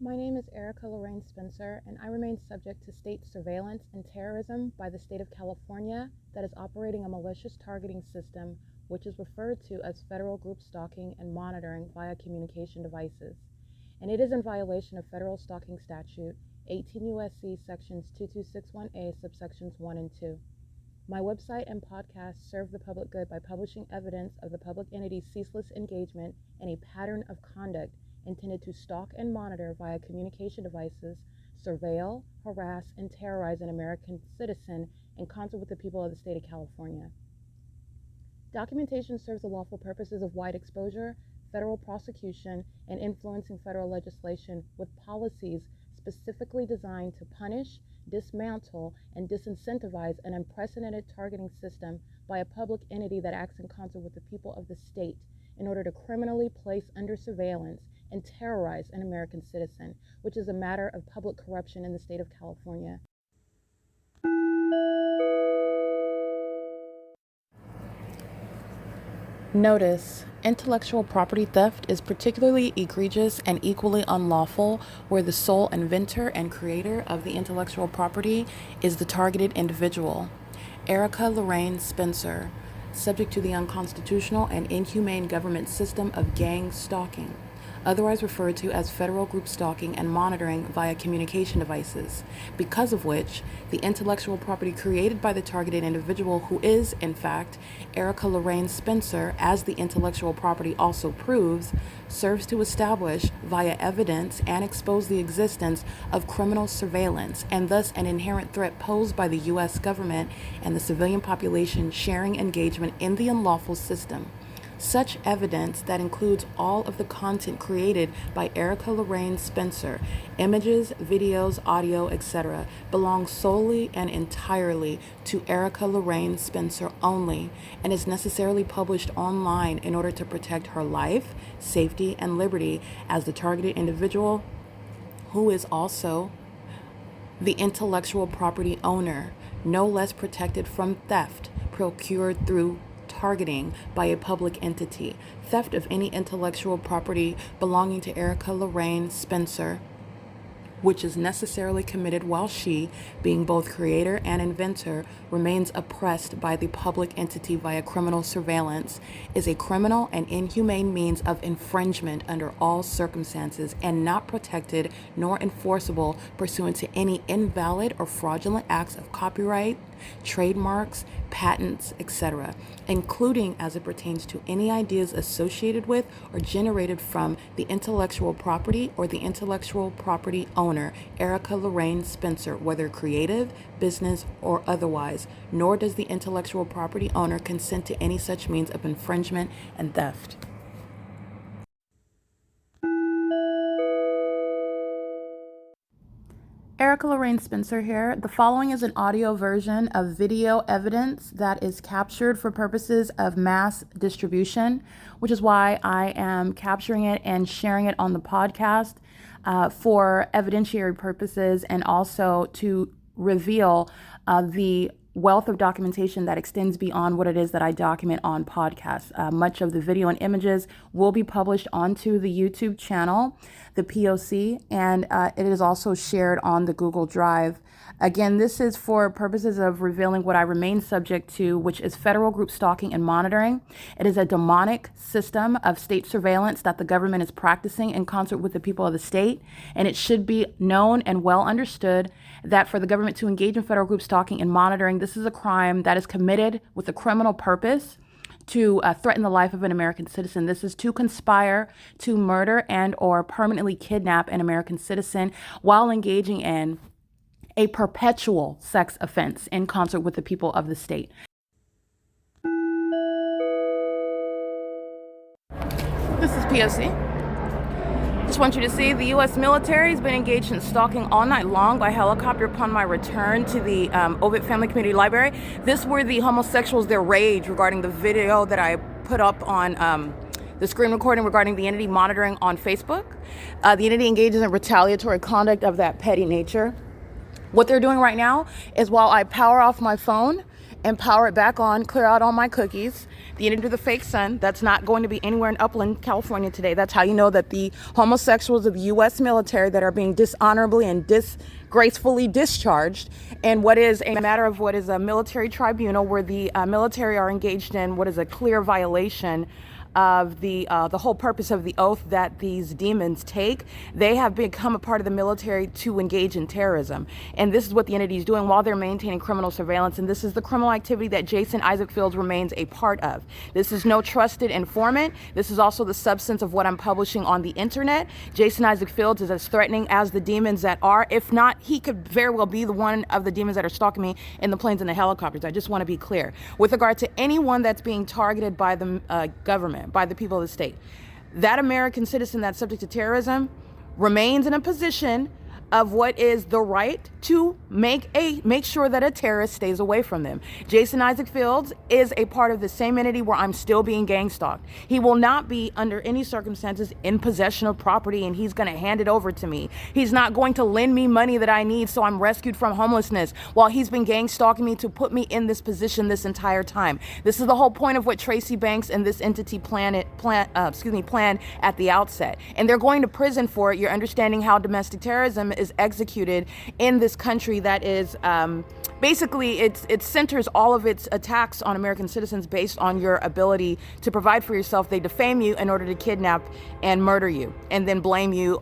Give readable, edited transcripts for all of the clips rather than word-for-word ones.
My name is Erica Lorraine Spencer, and I remain subject to state surveillance and terrorism by the state of California that is operating a malicious targeting system, which is referred to as federal group stalking and monitoring via communication devices. And it is in violation of federal stalking statute 18 U.S.C. sections 2261A subsections 1 and 2. My website and podcast serve the public good by publishing evidence of the public entity's ceaseless engagement in a pattern of conduct intended to stalk and monitor via communication devices, surveil, harass, and terrorize an American citizen in concert with the people of the state of California. Documentation serves the lawful purposes of wide exposure, federal prosecution, and influencing federal legislation with policies specifically designed to punish, dismantle, and disincentivize an unprecedented targeting system by a public entity that acts in concert with the people of the state in order to criminally place under surveillance and terrorize an American citizen, which is a matter of public corruption in the state of California. Notice: intellectual property theft is particularly egregious and equally unlawful where the sole inventor and creator of the intellectual property is the targeted individual. Erica Lorraine Spencer, subject to the unconstitutional and inhumane government system of gang stalking, otherwise referred to as federal group stalking and monitoring via communication devices, because of which the intellectual property created by the targeted individual, who is, in fact, Erica Lorraine Spencer, as the intellectual property also proves, serves to establish via evidence and expose the existence of criminal surveillance and thus an inherent threat posed by the U.S. government and the civilian population sharing engagement in the unlawful system. Such evidence that includes all of the content created by Erica Lorraine Spencer, images, videos, audio, etc., belongs solely and entirely to Erica Lorraine Spencer only and is necessarily published online in order to protect her life, safety, and liberty as the targeted individual, who is also the intellectual property owner, no less protected from theft procured through targeting by a public entity. Theft of any intellectual property belonging to Erica Lorraine Spencer, which is necessarily committed while she, being both creator and inventor, remains oppressed by the public entity via criminal surveillance, is a criminal and inhumane means of infringement under all circumstances and not protected nor enforceable pursuant to any invalid or fraudulent acts of copyright, trademarks, patents, etc., including as it pertains to any ideas associated with or generated from the intellectual property or the intellectual property owner, Erica Lorraine Spencer, whether creative, business, or otherwise, nor does the intellectual property owner consent to any such means of infringement and theft. Erica Lorraine Spencer here. The following is an audio version of video evidence that is captured for purposes of mass distribution, which is why I am capturing it and sharing it on the podcast for evidentiary purposes and also to reveal the wealth of documentation that extends beyond what it is that I document on podcasts. Much of the video and images will be published onto the YouTube channel, the P.O.C, and it is also shared on the Google Drive. Again, this is for purposes of revealing what I remain subject to, which is federal group stalking and monitoring. It is a demonic system of state surveillance that the government is practicing in concert with the people of the state, and it should be known and well understood that for the government to engage in federal group stalking and monitoring, this is a crime that is committed with a criminal purpose to threaten the life of an American citizen. This is to conspire to murder and or permanently kidnap an American citizen while engaging in a perpetual sex offense in concert with the people of the state. This is P.O.C. Just want you to see the U.S. military has been engaged in stalking all night long by helicopter upon my return to the OVITT Family Community Library. This were the homosexuals, their rage regarding the video that I put up on the screen recording regarding the entity monitoring on Facebook. The entity engages in retaliatory conduct of that petty nature. What they're doing right now is while I power off my phone and power it back on, clear out all my cookies. The entity of the fake sun, that's not going to be anywhere in Upland, California today. That's how you know that the homosexuals of the U.S. military that are being dishonorably and disgracefully discharged, and what is a matter of what is a military tribunal where the military are engaged in what is a clear violation of the whole purpose of the oath that these demons take. They have become a part of the military to engage in terrorism. And this is what the entity is doing while they're maintaining criminal surveillance. And this is the criminal activity that Jason Isaac Fields remains a part of. This is no trusted informant. This is also the substance of what I'm publishing on the internet. Jason Isaac Fields is as threatening as the demons that are. If not, he could very well be the one of the demons that are stalking me in the planes and the helicopters. I just want to be clear. With regard to anyone that's being targeted by the government, by the people of the state, that American citizen that's subject to terrorism remains in a position of what is the right to make sure that a terrorist stays away from them. Jason Isaac Fields is a part of the same entity where I'm still being gang stalked. He will not be under any circumstances in possession of property and he's gonna hand it over to me. He's not going to lend me money that I need so I'm rescued from homelessness while he's been gang stalking me to put me in this position this entire time. This is the whole point of what Tracy Banks and this entity planned at the outset. And they're going to prison for it. You're understanding how domestic terrorism is executed in this country that is basically it centers all of its attacks on American citizens based on your ability to provide for yourself. They defame you in order to kidnap and murder you and then blame you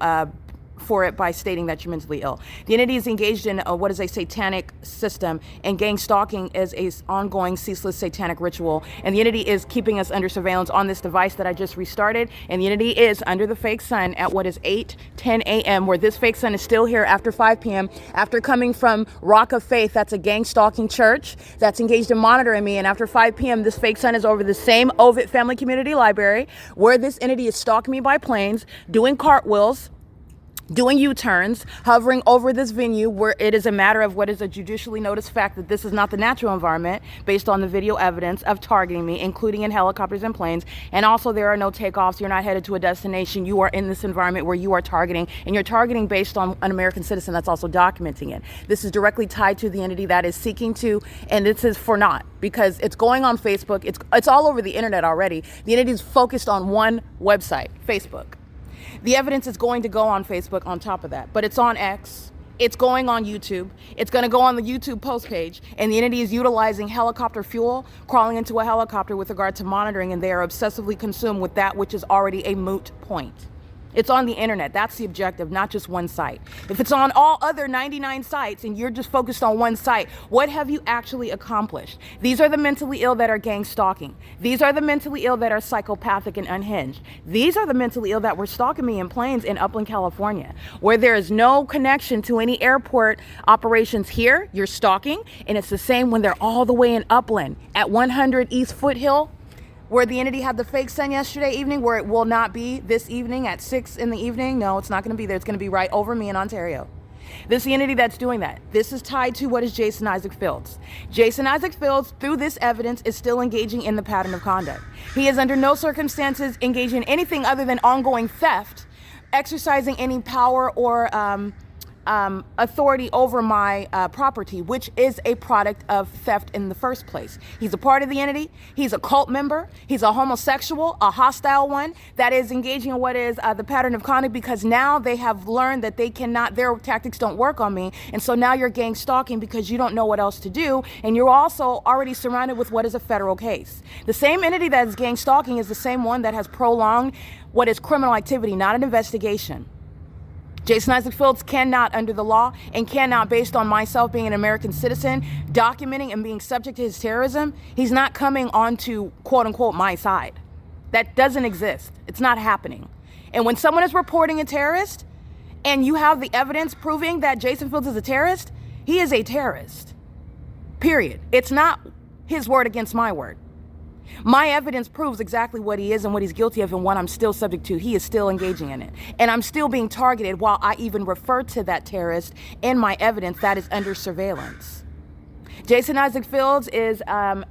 for it by stating that you're mentally ill. The entity is engaged in what is a satanic system, and gang stalking is a ongoing ceaseless satanic ritual, and the entity is keeping us under surveillance on this device that I just restarted, and the entity is under the fake sun at what is 8:10 a.m. where this fake sun is still here after 5 p.m. after coming from Rock of Faith, that's a gang stalking church that's engaged in monitoring me, and after 5 p.m. this fake sun is over the same OVITT Family Community Library where this entity is stalking me by planes, doing cartwheels, doing U-turns, hovering over this venue where it is a matter of what is a judicially noticed fact that this is not the natural environment based on the video evidence of targeting me, including in helicopters and planes. And also there are no takeoffs. You're not headed to a destination. You are in this environment where you are targeting, and you're targeting based on an American citizen that's also documenting it. This is directly tied to the entity that is seeking to, and this is for naught because it's going on Facebook. It's all over the internet already. The entity is focused on one website, Facebook. The evidence is going to go on Facebook on top of that, but it's on X, it's going on YouTube, it's going to go on the YouTube post page, and the entity is utilizing helicopter fuel, crawling into a helicopter with regard to monitoring, and they are obsessively consumed with that which is already a moot point. It's on the internet. That's the objective, not just one site. If it's on all other 99 sites and you're just focused on one site, what have you actually accomplished? These are the mentally ill that are gang stalking. These are the mentally ill that are psychopathic and unhinged. These are the mentally ill that were stalking me in planes in Upland, California, where there is no connection to any airport operations here. You're stalking, and it's the same when they're all the way in Upland at 100 East Foothill, where the entity had the fake sun yesterday evening, where it will not be this evening at 6 in the evening. No, it's not going to be there. It's going to be right over me in Ontario. This is the entity that's doing that. This is tied to what is Jason Isaac Fields. Jason Isaac Fields, through this evidence, is still engaging in the pattern of conduct. He is under no circumstances engaging in anything other than ongoing theft, exercising any power or authority over my property, which is a product of theft in the first place. He's a part of the entity. He's a cult member. He's a homosexual, a hostile one that is engaging in what is the pattern of conduct, because now they have learned that they cannot, their tactics don't work on me. And so now you're gang stalking because you don't know what else to do. And you're also already surrounded with what is a federal case. The same entity that is gang stalking is the same one that has prolonged what is criminal activity, not an investigation. Jason Isaac Fields cannot, under the law, and cannot, based on myself being an American citizen, documenting and being subject to his terrorism, he's not coming onto, quote unquote, my side. That doesn't exist. It's not happening. And when someone is reporting a terrorist, and you have the evidence proving that Jason Fields is a terrorist, he is a terrorist. Period. It's not his word against my word. My evidence proves exactly what he is and what he's guilty of and what I'm still subject to. He is still engaging in it. And I'm still being targeted while I even refer to that terrorist in my evidence that is under surveillance. Jason Isaac Fields is a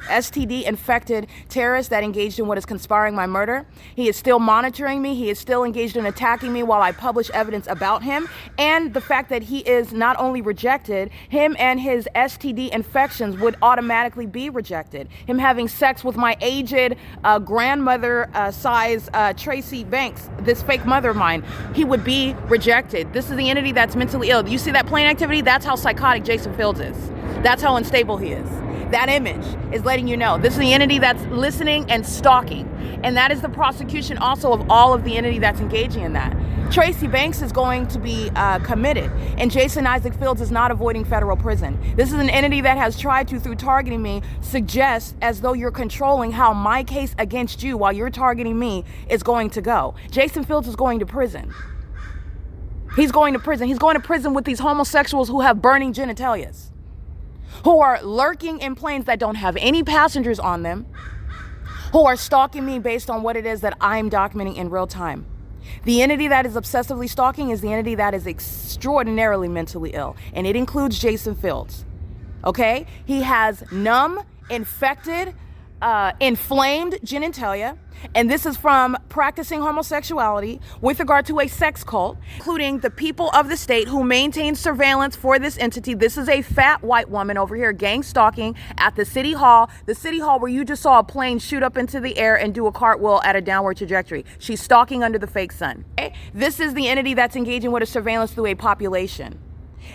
STD-infected terrorist that engaged in what is conspiring my murder. He is still monitoring me. He is still engaged in attacking me while I publish evidence about him. And the fact that he is not only rejected, him and his STD infections would automatically be rejected. Him having sex with my aged grandmother size Tracy Banks, this fake mother of mine, he would be rejected. This is the entity that's mentally ill. You see that plane activity? That's how psychotic Jason Fields is. That's how unstable he is. That image is letting you know. This is the entity that's listening and stalking. And that is the prosecution also of all of the entity that's engaging in that. Tracy Banks is going to be committed, and Jason Isaac Fields is not avoiding federal prison. This is an entity that has tried to, through targeting me, suggest as though you're controlling how my case against you while you're targeting me is going to go. Jason Fields is going to prison. He's going to prison. He's going to prison with these homosexuals who have burning genitalias, who are lurking in planes that don't have any passengers on them, who are stalking me based on what it is that I'm documenting in real time. The entity that is obsessively stalking is the entity that is extraordinarily mentally ill, and it includes Jason Fields. Okay? He has numb, infected, inflamed genitalia, and this is from practicing homosexuality with regard to a sex cult, including the people of the state who maintain surveillance for this entity. This is a fat white woman over here gang stalking at the city hall where you just saw a plane shoot up into the air and do a cartwheel at a downward trajectory. She's stalking under the fake sun. Okay? This is the entity that's engaging with a surveillance through a population.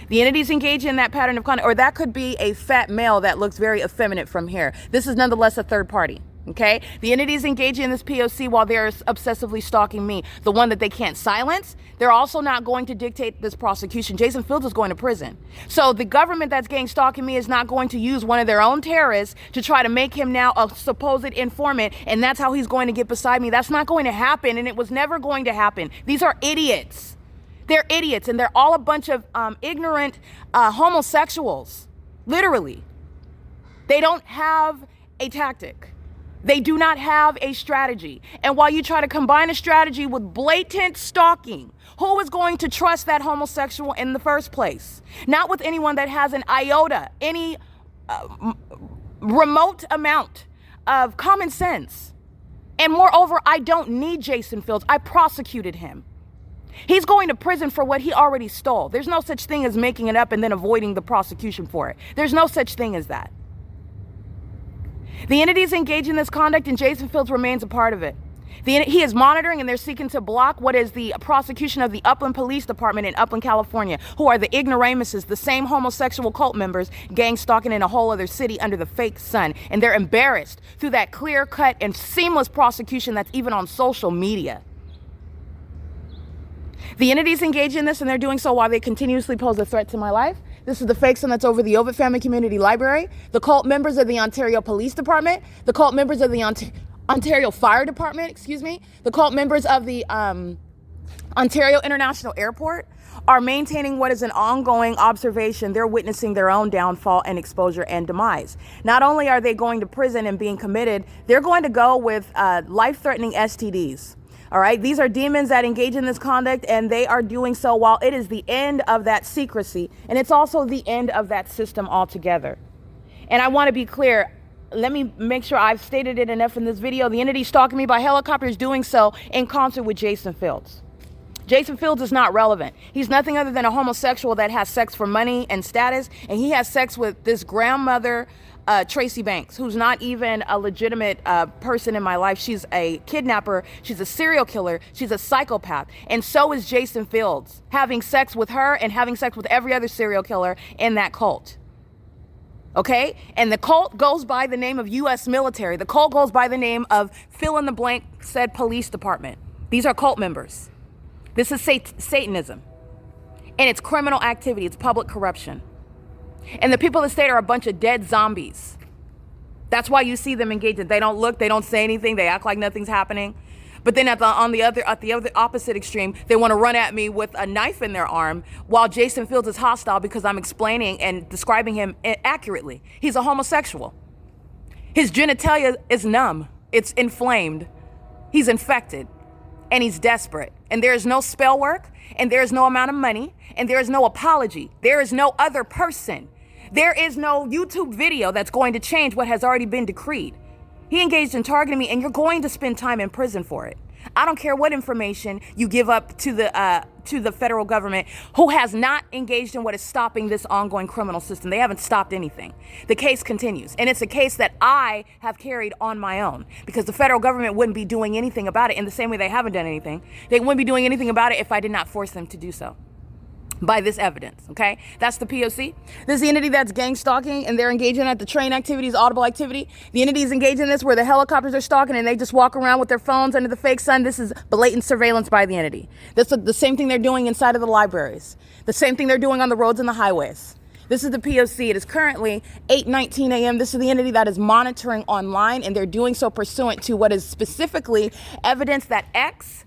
The entities engaging in that pattern of conduct, or that could be a fat male that looks very effeminate from here. This is nonetheless a third party. Okay? The entities engaging in this P.O.C. while they're obsessively stalking me, the one that they can't silence, they're also not going to dictate this prosecution. Jason Fields is going to prison. So the government that's gang stalking me is not going to use one of their own terrorists to try to make him now a supposed informant, and that's how he's going to get beside me. That's not going to happen, and it was never going to happen. These are idiots. They're idiots, and they're all a bunch of ignorant homosexuals, literally. They don't have a tactic. They do not have a strategy. And while you try to combine a strategy with blatant stalking, who is going to trust that homosexual in the first place? Not with anyone that has an iota, any remote amount of common sense. And moreover, I don't need Jason Fields. I prosecuted him. He's going to prison for what he already stole. There's no such thing as making it up and then avoiding the prosecution for it. There's no such thing as that. The entities engaged in this conduct, and Jason Fields remains a part of it. He is monitoring, and they're seeking to block what is the prosecution of the Upland Police Department in Upland, California, who are the ignoramuses, the same homosexual cult members gang stalking in a whole other city under the fake sun. And they're embarrassed through that clear-cut and seamless prosecution that's even on social media. The entities engaged in this, and they're doing so while they continuously pose a threat to my life. This is the fake son that's over the OVITT Family Community Library, the cult members of the Ontario Police Department, the cult members of the Ontario Fire Department, the cult members of the Ontario International Airport are maintaining what is an ongoing observation. They're witnessing their own downfall and exposure and demise. Not only are they going to prison and being committed, they're going to go with life-threatening STDs. All right, these are demons that engage in this conduct, and they are doing so while it is the end of that secrecy, and it's also the end of that system altogether. And I want to be clear. Let me make sure I've stated it enough in this video. The entity stalking me by helicopter is doing so in concert with Jason Fields. Jason Fields is not relevant. He's nothing other than a homosexual that has sex for money and status, and he has sex with this grandmother, Tracy Banks, who's not even a legitimate person in my life. She's a kidnapper. She's a serial killer. She's a psychopath. And so is Jason Fields, having sex with her and having sex with every other serial killer in that cult. Okay? And the cult goes by the name of U.S. military. The cult goes by the name of fill in the blank said police department. These are cult members. This is Satanism. And it's criminal activity. It's public corruption. And the people of the state are a bunch of dead zombies. That's why you see them engaged. They don't look, they don't say anything, they act like nothing's happening. But then at the opposite extreme, they want to run at me with a knife in their arm while Jason Fields is hostile because I'm explaining and describing him accurately. He's a homosexual. His genitalia is numb. It's inflamed. He's infected. And he's desperate. And there is no spell work. And there is no amount of money. And there is no apology. There is no other person There is no YouTube video that's going to change what has already been decreed. He engaged in targeting me, and you're going to spend time in prison for it. I don't care what information you give up to the federal government, who has not engaged in what is stopping this ongoing criminal system. They haven't stopped anything. The case continues, and it's a case that I have carried on my own, because the federal government wouldn't be doing anything about it in the same way they haven't done anything. They wouldn't be doing anything about it if I did not force them to do so. By this evidence, okay? That's the P.O.C. This is the entity that's gang stalking, and they're engaging at the train activities, audible activity. The entity is engaging in this where the helicopters are stalking and they just walk around with their phones under the fake sun. This is blatant surveillance by the entity. This is the same thing they're doing inside of the libraries. The same thing they're doing on the roads and the highways. This is the P.O.C. It is currently 8:19 a.m. This is the entity that is monitoring online, and they're doing so pursuant to what is specifically evidence that X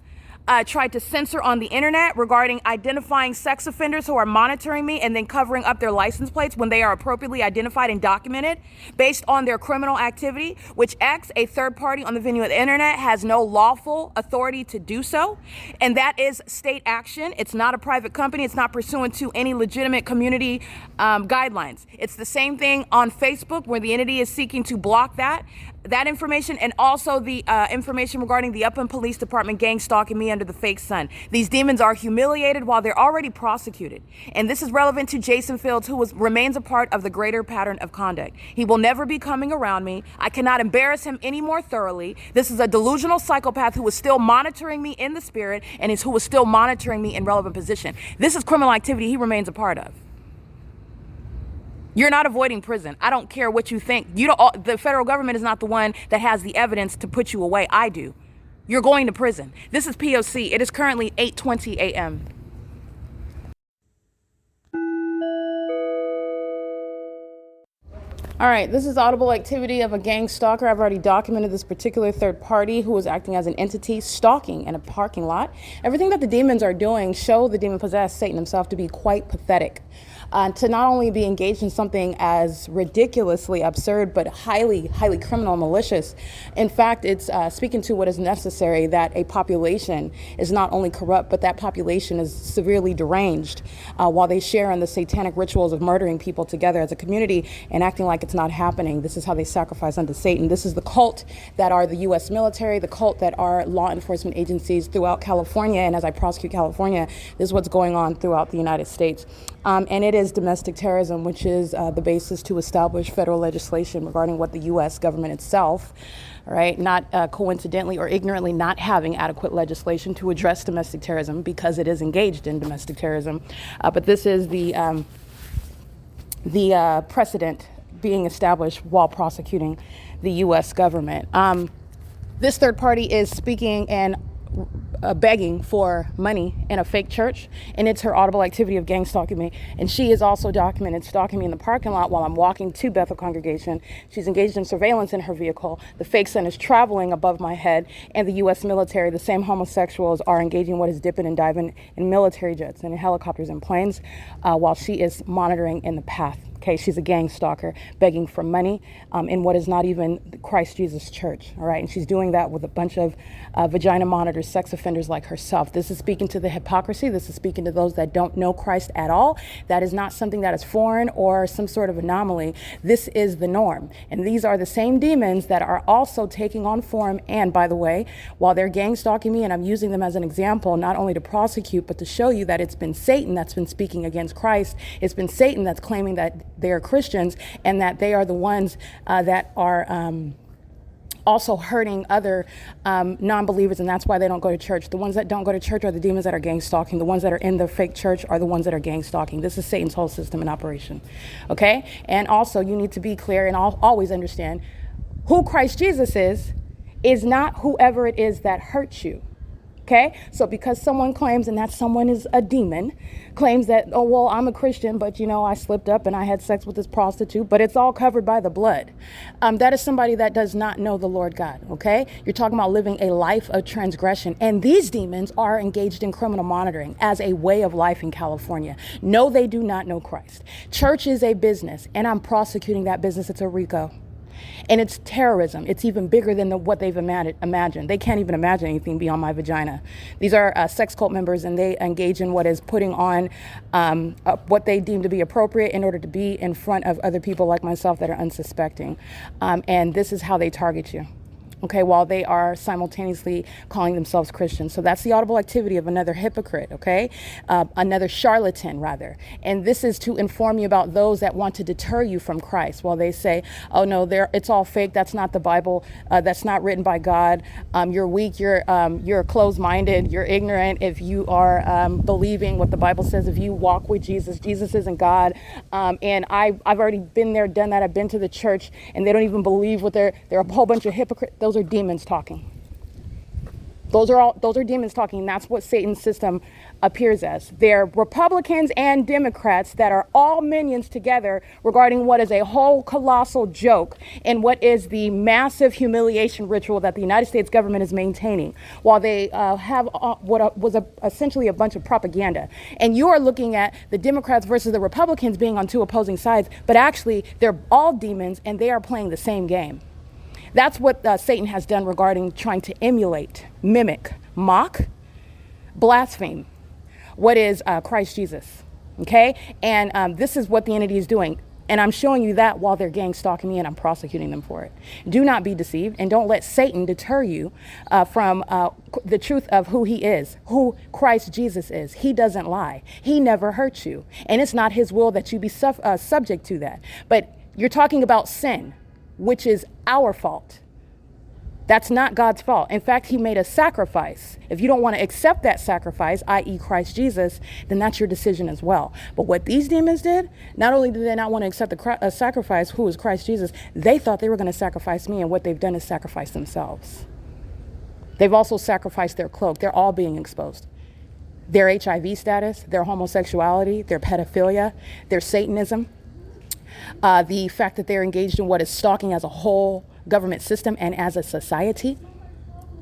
tried to censor on the internet regarding identifying sex offenders who are monitoring me and then covering up their license plates when they are appropriately identified and documented based on their criminal activity, which X, a third party on the venue of the internet, has no lawful authority to do so. And that is state action. It's not a private company. It's not pursuant to any legitimate community guidelines. It's the same thing on Facebook, where the entity is seeking to block that information, and also the information regarding the Upland Police Department gang stalking me under the fake sun. These demons are humiliated while they're already prosecuted. And this is relevant to Jason Fields, who remains a part of the greater pattern of conduct. He will never be coming around me. I cannot embarrass him any more thoroughly. This is a delusional psychopath who is still monitoring me in the spirit, and who is still monitoring me in relevant position. This is criminal activity he remains a part of. You're not avoiding prison. I don't care what you think. The federal government is not the one that has the evidence to put you away. I do. You're going to prison. This is P.O.C. It is currently 8:20 a.m. All right, this is audible activity of a gang stalker. I've already documented this particular third party who is acting as an entity stalking in a parking lot. Everything that the demons are doing show the demon-possessed Satan himself to be quite pathetic. To not only be engaged in something as ridiculously absurd, but highly, highly criminal and malicious. In fact, it's speaking to what is necessary, that a population is not only corrupt, but that population is severely deranged while they share in the satanic rituals of murdering people together as a community and acting like it's not happening. This is how they sacrifice unto Satan. This is the cult that are the U.S. military, the cult that are law enforcement agencies throughout California. And as I prosecute California, this is what's going on throughout the United States. And it is domestic terrorism, which is the basis to establish federal legislation regarding what the U.S. government itself, right, not coincidentally or ignorantly not having adequate legislation to address domestic terrorism, because it is engaged in domestic terrorism. But this is the precedent being established while prosecuting the U.S. government. This third party is speaking and begging for money in a fake church, and it's her audible activity of gang stalking me. And she is also documented stalking me in the parking lot while I'm walking to Bethel Congregation. She's engaged in surveillance in her vehicle. The fake sun is traveling above my head, and the U.S. military, the same homosexuals, are engaging what is dipping and diving in military jets and in helicopters and planes while she is monitoring in the path. Okay, she's a gang stalker begging for money in what is not even Christ Jesus Church, all right? And she's doing that with a bunch of vagina monitors, sex offenders like herself. This is speaking to the hypocrisy. This is speaking to those that don't know Christ at all. That is not something that is foreign or some sort of anomaly. This is the norm. And these are the same demons that are also taking on form. And by the way, while they're gang stalking me, and I'm using them as an example, not only to prosecute, but to show you that it's been Satan that's been speaking against Christ. It's been Satan that's claiming that they are Christians, and that they are the ones that are also hurting other non-believers, and that's why they don't go to church. The ones that don't go to church are the demons that are gang stalking. The ones that are in the fake church are the ones that are gang stalking. This is Satan's whole system in operation, okay? And also, you need to be clear and always understand who Christ Jesus is not whoever it is that hurts you. Okay, so because someone claims, and that someone is a demon, claims that, oh, well, I'm a Christian, but, you know, I slipped up and I had sex with this prostitute, but it's all covered by the blood. That is somebody that does not know the Lord God, okay? You're talking about living a life of transgression. And these demons are engaged in criminal monitoring as a way of life in California. No, they do not know Christ. Church is a business, and I'm prosecuting that business. It's a RICO. And it's terrorism. It's even bigger than what they've imagined. They can't even imagine anything beyond my vagina. These are sex cult members, and they engage in what is putting on what they deem to be appropriate in order to be in front of other people like myself that are unsuspecting. And this is how they target you. Okay, while they are simultaneously calling themselves Christians. So that's the audible activity of another hypocrite, okay? Another charlatan, rather. And this is to inform you about those that want to deter you from Christ, while they say, oh no, it's all fake, that's not the Bible, that's not written by God, you're weak, you're closed-minded, you're ignorant if you are believing what the Bible says, if you walk with Jesus. Jesus isn't God. And I've already been there, done that. I've been to the church, and they don't even believe what they're a whole bunch of hypocrites. Those are demons talking. Those are demons talking. That's what Satan's system appears as. They're Republicans and Democrats that are all minions together regarding what is a whole colossal joke and what is the massive humiliation ritual that the United States government is maintaining, while they have what was essentially a bunch of propaganda. And you are looking at the Democrats versus the Republicans being on two opposing sides, but actually they're all demons and they are playing the same game. That's what Satan has done regarding trying to emulate, mimic, mock, blaspheme what is Christ Jesus, okay? And this is what the entity is doing. And I'm showing you that while they're gang stalking me, and I'm prosecuting them for it. Do not be deceived, and don't let Satan deter you from the truth of who he is, who Christ Jesus is. He doesn't lie. He never hurts you. And it's not his will that you be subject to that. But you're talking about sin, which is our fault. That's not God's fault. In fact, he made a sacrifice. If you don't want to accept that sacrifice, i.e. Christ Jesus, then that's your decision as well. But what these demons did, not only did they not want to accept the sacrifice, who is Christ Jesus, they thought they were going to sacrifice me, and what they've done is sacrifice themselves. They've also sacrificed their cloak. They're all being exposed. Their HIV status, their homosexuality, their pedophilia, their Satanism, the fact that they're engaged in what is stalking as a whole government system and as a society.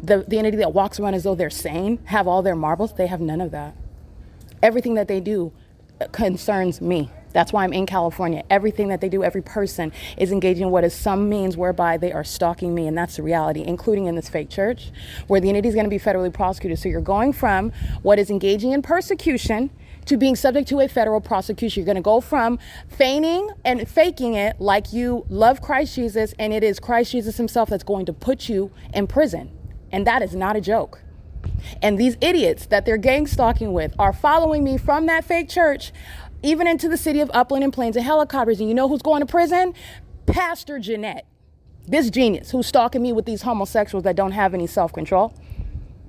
The entity that walks around as though they're sane, have all their marbles, they have none of that. Everything that they do concerns me. That's why I'm in California. Everything that they do, every person is engaging in what is some means whereby they are stalking me, and that's the reality, including in this fake church, where the entity is going to be federally prosecuted. So you're going from what is engaging in persecution to being subject to a federal prosecution. You're going to go from feigning and faking it like you love Christ Jesus, and it is Christ Jesus himself that's going to put you in prison. And that is not a joke. And these idiots that they're gang stalking with are following me from that fake church, even into the city of Upland in planes and helicopters. And you know who's going to prison? Pastor Jeanette, this genius who's stalking me with these homosexuals that don't have any self-control,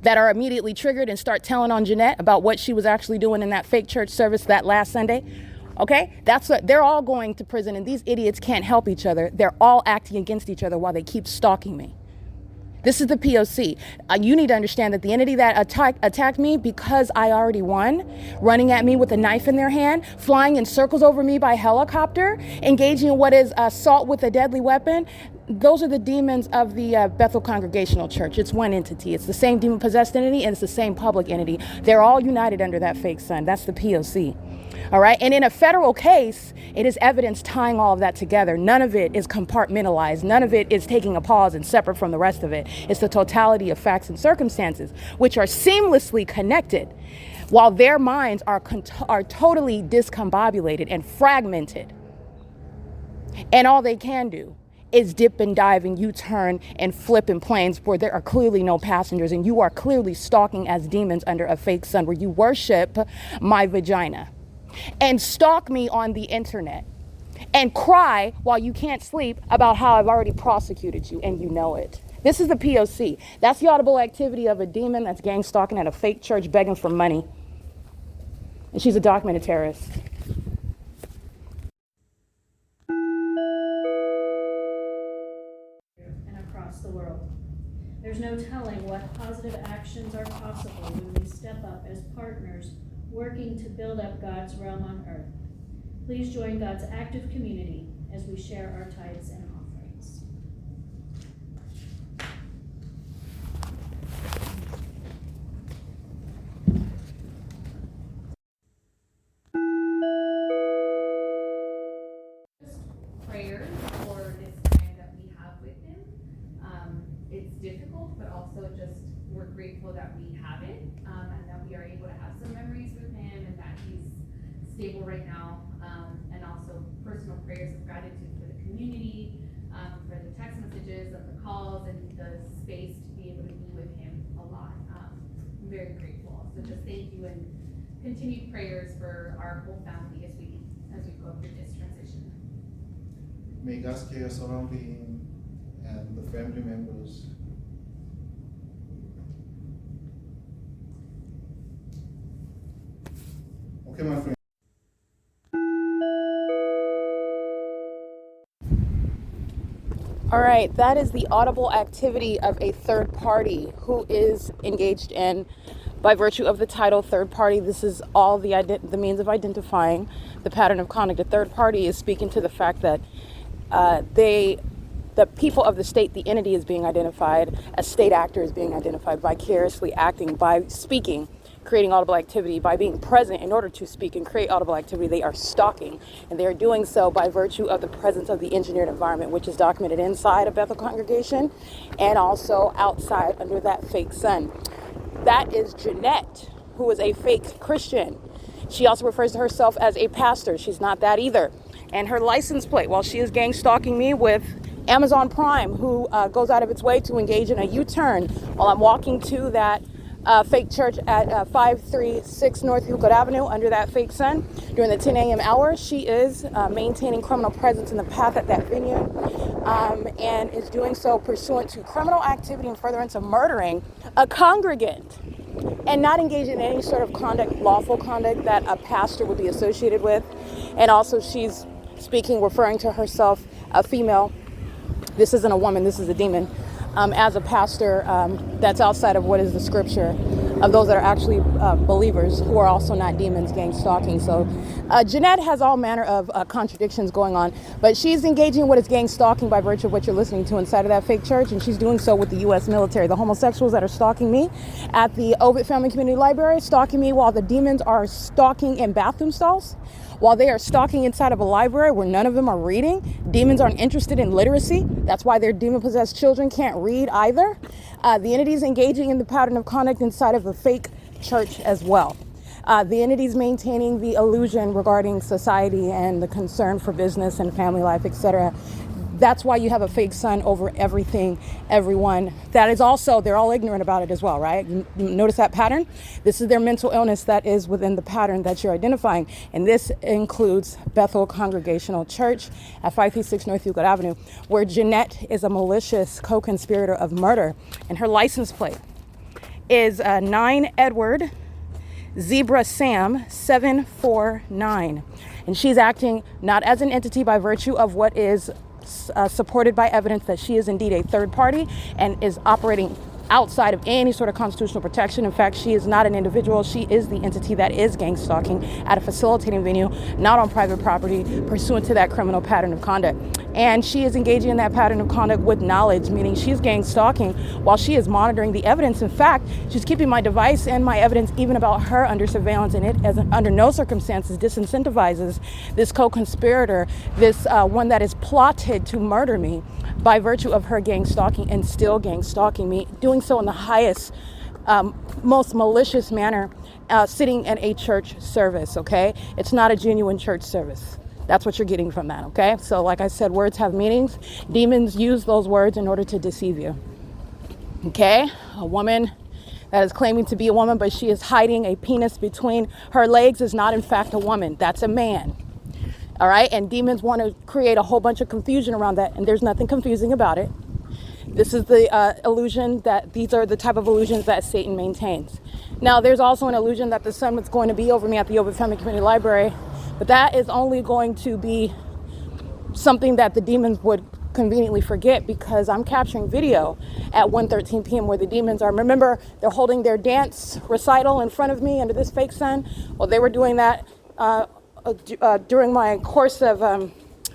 that are immediately triggered and start telling on Jeanette about what she was actually doing in that fake church service that last Sunday. Okay, that's what they're all going to prison, and these idiots can't help each other. They're all acting against each other while they keep stalking me. This is the P.O.C. You need to understand that the entity that attacked me because I already won, running at me with a knife in their hand, flying in circles over me by helicopter, engaging in what is assault with a deadly weapon. Those are the demons of the Bethel Congregational Church. It's one entity. It's the same demon-possessed entity, and it's the same public entity. They're all united under that fake sun. That's the P.O.C. All right. And in a federal case, it is evidence tying all of that together. None of it is compartmentalized. None of it is taking a pause and separate from the rest of it. It's the totality of facts and circumstances, which are seamlessly connected, while their minds are totally discombobulated and fragmented. And all they can do is dip and dive and U-turn and flip in planes where there are clearly no passengers, and you are clearly stalking as demons under a fake sun where you worship my vagina and stalk me on the internet and cry while you can't sleep about how I've already prosecuted you, and you know it. This is the P.O.C. That's the audible activity of a demon that's gang stalking at a fake church begging for money. And she's a documented terrorist. And across the world. There's no telling what positive actions are possible when we step up as partners working to build up God's realm on earth. Please join God's active community as we share our tithes and offerings. Prayers for this time that we have grateful that we have it, and that we are able to have some memories with him, and that he's stable right now, and also personal prayers of gratitude for the community, for the text messages, of the calls, and the space to be able to be with him a lot. I'm very grateful. So just thank you, and continued prayers for our whole family as we go through this transition. May God's care surround him and the family members. Okay, my friend. All right, that is the audible activity of a third party who is engaged in, by virtue of the title, third party. This is all the means of identifying the pattern of conduct. A third party is speaking to the fact that the people of the state, the entity, is being identified. A state actor is being identified, vicariously acting by speaking, creating audible activity, by being present in order to speak and create audible activity. They are stalking, and they are doing so by virtue of the presence of the engineered environment, which is documented inside a Bethel congregation and also outside under that fake sun. That is Jeanette, who is a fake Christian. She also refers to herself as a pastor. She's not that either. And her license plate, while she is gang stalking me with Amazon Prime, who goes out of its way to engage in a U-turn while I'm walking to that fake church at 536 North Euclid Avenue under that fake sun during the 10 a.m. hour. She is maintaining criminal presence in the path at that venue, and is doing so pursuant to criminal activity and furtherance of murdering a congregant, and not engaging in any sort of conduct, lawful conduct, that a pastor would be associated with. And also she's speaking, referring to herself, a female. This isn't a woman, this is a demon. As a pastor, that's outside of what is the scripture of those that are actually believers who are also not demons, gang stalking. So Jeanette has all manner of contradictions going on, but she's engaging in what is gang stalking by virtue of what you're listening to inside of that fake church, and she's doing so with the U.S. military. The homosexuals that are stalking me at the OVITT Family Community Library, stalking me while the demons are stalking in bathroom stalls, while they are stalking inside of a library where none of them are reading. Demons aren't interested in literacy. That's why their demon-possessed children can't read either. The entities engaging in the pattern of conduct inside of the fake church as well. The entities maintaining the illusion regarding society and the concern for business and family life, etc. That's why you have a fake sun over everything, everyone. That is also, they're all ignorant about it as well, right? You notice that pattern? This is their mental illness that is within the pattern that you're identifying. And this includes Bethel Congregational Church at 536 North Euclid Avenue, where Jeanette is a malicious co-conspirator of murder. And her license plate is 9 Edward Zebra Sam 749. And she's acting not as an entity by virtue of what is supported by evidence that she is indeed a third party and is operating outside of any sort of constitutional protection. In fact, she is not an individual. She is the entity that is gang stalking at a facilitating venue, not on private property, pursuant to that criminal pattern of conduct. And she is engaging in that pattern of conduct with knowledge, meaning she's gang stalking while she is monitoring the evidence. In fact, she's keeping my device and my evidence even about her under surveillance, and it as under no circumstances disincentivizes this co-conspirator, this one that is plotted to murder me by virtue of her gang stalking and still gang stalking me, doing so in the highest, most malicious manner, sitting in a church service, okay? It's not a genuine church service. That's what you're getting from that, okay? So like I said, words have meanings. Demons use those words in order to deceive you, okay? A woman that is claiming to be a woman, but she is hiding a penis between her legs is not in fact a woman. That's a man. All right, and demons want to create a whole bunch of confusion around that, and there's nothing confusing about it. This is the illusion that these are the type of illusions that Satan maintains. Now, there's also an illusion that the sun is going to be over me at the OVITT Family Community Library, but that is only going to be something that the demons would conveniently forget, because I'm capturing video at 1:13 p.m. where the demons are. Remember, they're holding their dance recital in front of me under this fake sun. Well, they were doing that during my course of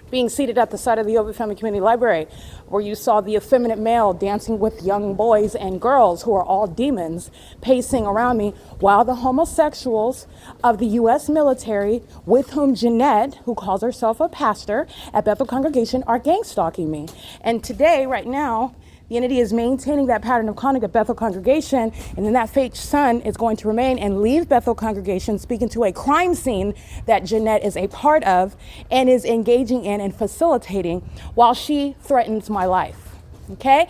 being seated at the side of the OVITT Family Community Library, where you saw the effeminate male dancing with young boys and girls who are all demons pacing around me, while the homosexuals of the U.S. military, with whom Jeanette, who calls herself a pastor at Bethel Congregation, are gang stalking me. And today, right now, The entity is maintaining that pattern of conduct at Bethel Congregation, and then that fake son is going to remain and leave Bethel Congregation, speaking to a crime scene that Jeanette is a part of and is engaging in and facilitating while she threatens my life. Okay?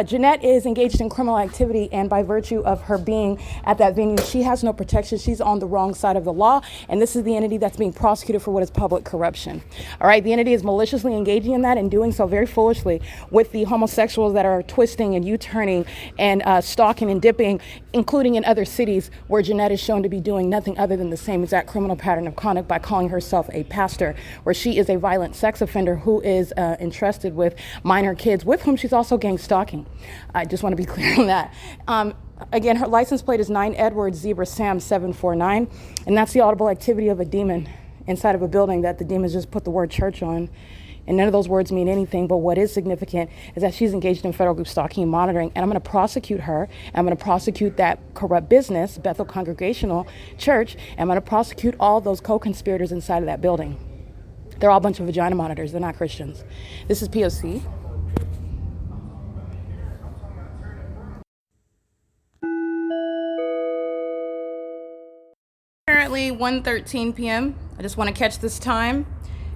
Jeanette is engaged in criminal activity, and by virtue of her being at that venue, she has no protection. She's on the wrong side of the law, and this is the entity that's being prosecuted for what is public corruption. All right, the entity is maliciously engaging in that and doing so very foolishly with the homosexuals that are twisting and U-turning and stalking and dipping, including in other cities where Jeanette is shown to be doing nothing other than the same exact criminal pattern of conduct by calling herself a pastor, where she is a violent sex offender who is entrusted with minor kids, with whom she's also gang stalking. I just want to be clear on that. Again, her license plate is 9 Edward Zebra Sam 749, and that's the audible activity of a demon inside of a building that the demons just put the word church on. And none of those words mean anything, but what is significant is that she's engaged in federal group stalking and monitoring, and I'm going to prosecute her, and I'm going to prosecute that corrupt business, Bethel Congregational Church, and I'm going to prosecute all those co-conspirators inside of that building. They're all a bunch of vagina monitors. They're not Christians. This is P.O.C. Currently 1:13 p.m. I just want to catch this time,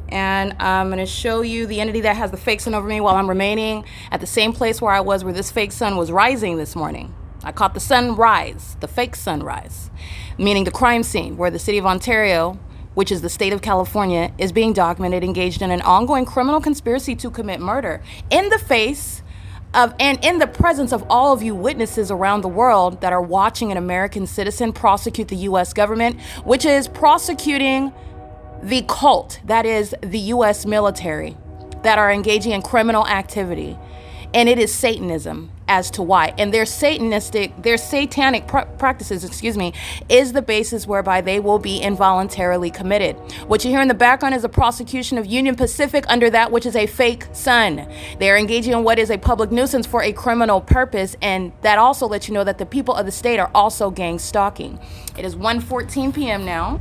and I'm going to show you the entity that has the fake sun over me while I'm remaining at the same place where I was where this fake sun was rising this morning. I caught the sun rise, the fake sunrise, meaning the crime scene where the city of Ontario, which is the state of California, is being documented engaged in an ongoing criminal conspiracy to commit murder in the face of and in the presence of all of you witnesses around the world that are watching an American citizen prosecute the U.S. government, which is prosecuting the cult, that is the U.S. military, that are engaging in criminal activity. And it is Satanism as to why. And their satanic practices, is the basis whereby they will be involuntarily committed. What you hear in the background is a prosecution of Union Pacific under that which is a fake sun. They are engaging in what is a public nuisance for a criminal purpose, and that also lets you know that the people of the state are also gang stalking. It is 1:14 p.m. now.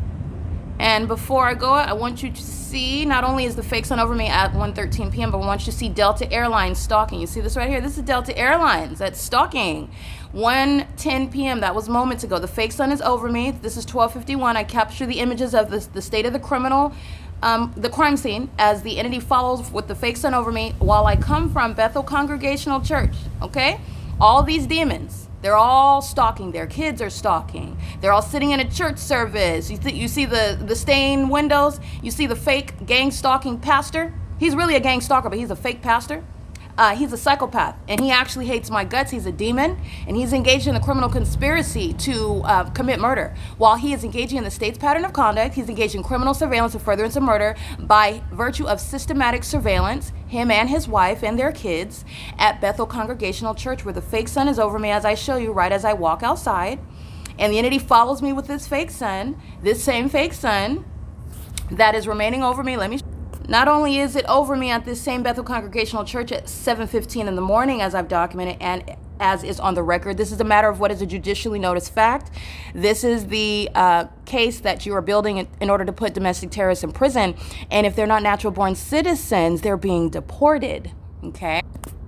And before I go, I want you to see, not only is the fake sun over me at 1:13 p.m., but I want you to see Delta Airlines stalking. You see this right here? This is Delta Airlines that's stalking. 1:10 p.m., that was moments ago. The fake sun is over me. This is 12:51. I capture the images of the state of the the crime scene as the entity follows with the fake sun over me while I come from Bethel Congregational Church, okay? All these demons, they're all stalking. Their kids are stalking. They're all sitting in a church service. You see the stained windows. You see the fake gang stalking pastor. He's really a gang stalker, but he's a fake pastor. He's a psychopath, and he actually hates my guts. He's a demon, and he's engaged in a criminal conspiracy to commit murder. While he is engaging in the state's pattern of conduct, he's engaged in criminal surveillance and furtherance of murder by virtue of systematic surveillance, him and his wife and their kids, at Bethel Congregational Church, where the fake sun is over me, as I show you right as I walk outside. And the entity follows me with this fake sun, this same fake sun that is remaining over me. Not only is it over me at this same Bethel Congregational Church at 7:15 in the morning, as I've documented and as is on the record, this is a matter of what is a judicially noticed fact. This is the case that you are building in order to put domestic terrorists in prison. And if they're not natural born citizens, they're being deported, okay?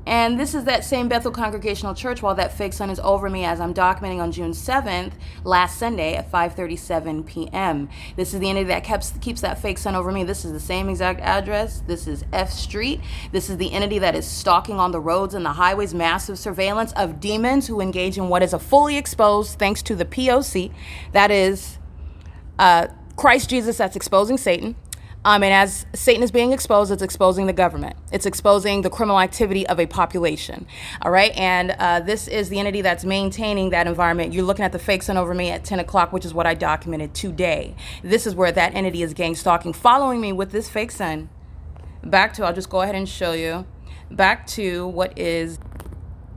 And this is that same Bethel Congregational Church while that fake sun is over me as I'm documenting on June 7th, last Sunday at 5:37 p.m. This is the entity that keeps that fake sun over me. This is the same exact address. This is F Street. This is the entity that is stalking on the roads and the highways, massive surveillance of demons who engage in what is a fully exposed, thanks to the P.O.C., that is Christ Jesus that's exposing Satan. And as Satan is being exposed, it's exposing the government. It's exposing the criminal activity of a population. All right. And this is the entity that's maintaining that environment. You're looking at the fake sun over me at 10 o'clock, which is what I documented today. This is where that entity is gang stalking, following me with this fake sun. I'll just go ahead and show you back to what is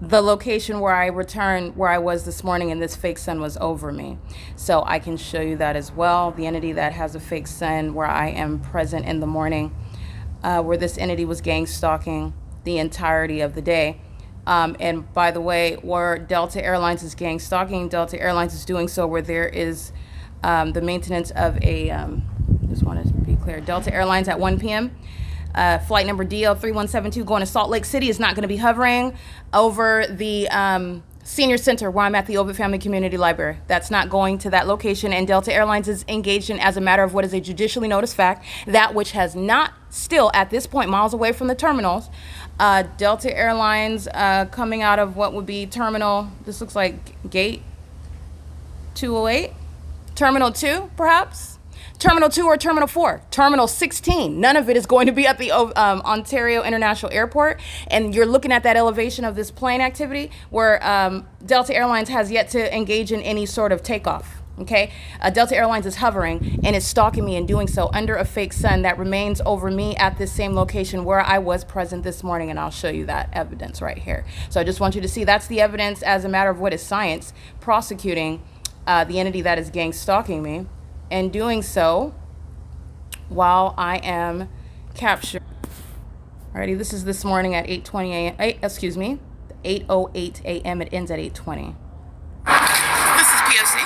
the location where I returned, where I was this morning, and this fake sun was over me. So I can show you that as well. The entity that has a fake sun where I am present in the morning, where this entity was gang stalking the entirety of the day. And by the way, where Delta Airlines is gang stalking, Delta Airlines is doing so where there is the maintenance of a, just want to be clear, Delta Airlines at 1 p.m., Flight number DL3172 going to Salt Lake City is not going to be hovering over the Senior Center where I'm at, the OVITT Family Community Library. That's not going to that location, and Delta Airlines is engaged in, as a matter of what is a judicially noticed fact, that which has not still at this point miles away from the terminals. Delta Airlines coming out of what would be terminal, this looks like gate 208, terminal 2 perhaps, terminal 2 or terminal 4, terminal 16. None of it is going to be at the Ontario International Airport, and you're looking at that elevation of this plane activity where Delta Airlines has yet to engage in any sort of takeoff. Okay, Delta Airlines is hovering and is stalking me, and doing so under a fake sun that remains over me at this same location where I was present this morning, and I'll show you that evidence right here. So I just want you to see that's the evidence, as a matter of what is science, prosecuting the entity that is gang stalking me, and doing so while I am captured. Alrighty, this is this morning at 8:20 a.m. 8:08 a.m. It ends at 8:20. This is P.O.C.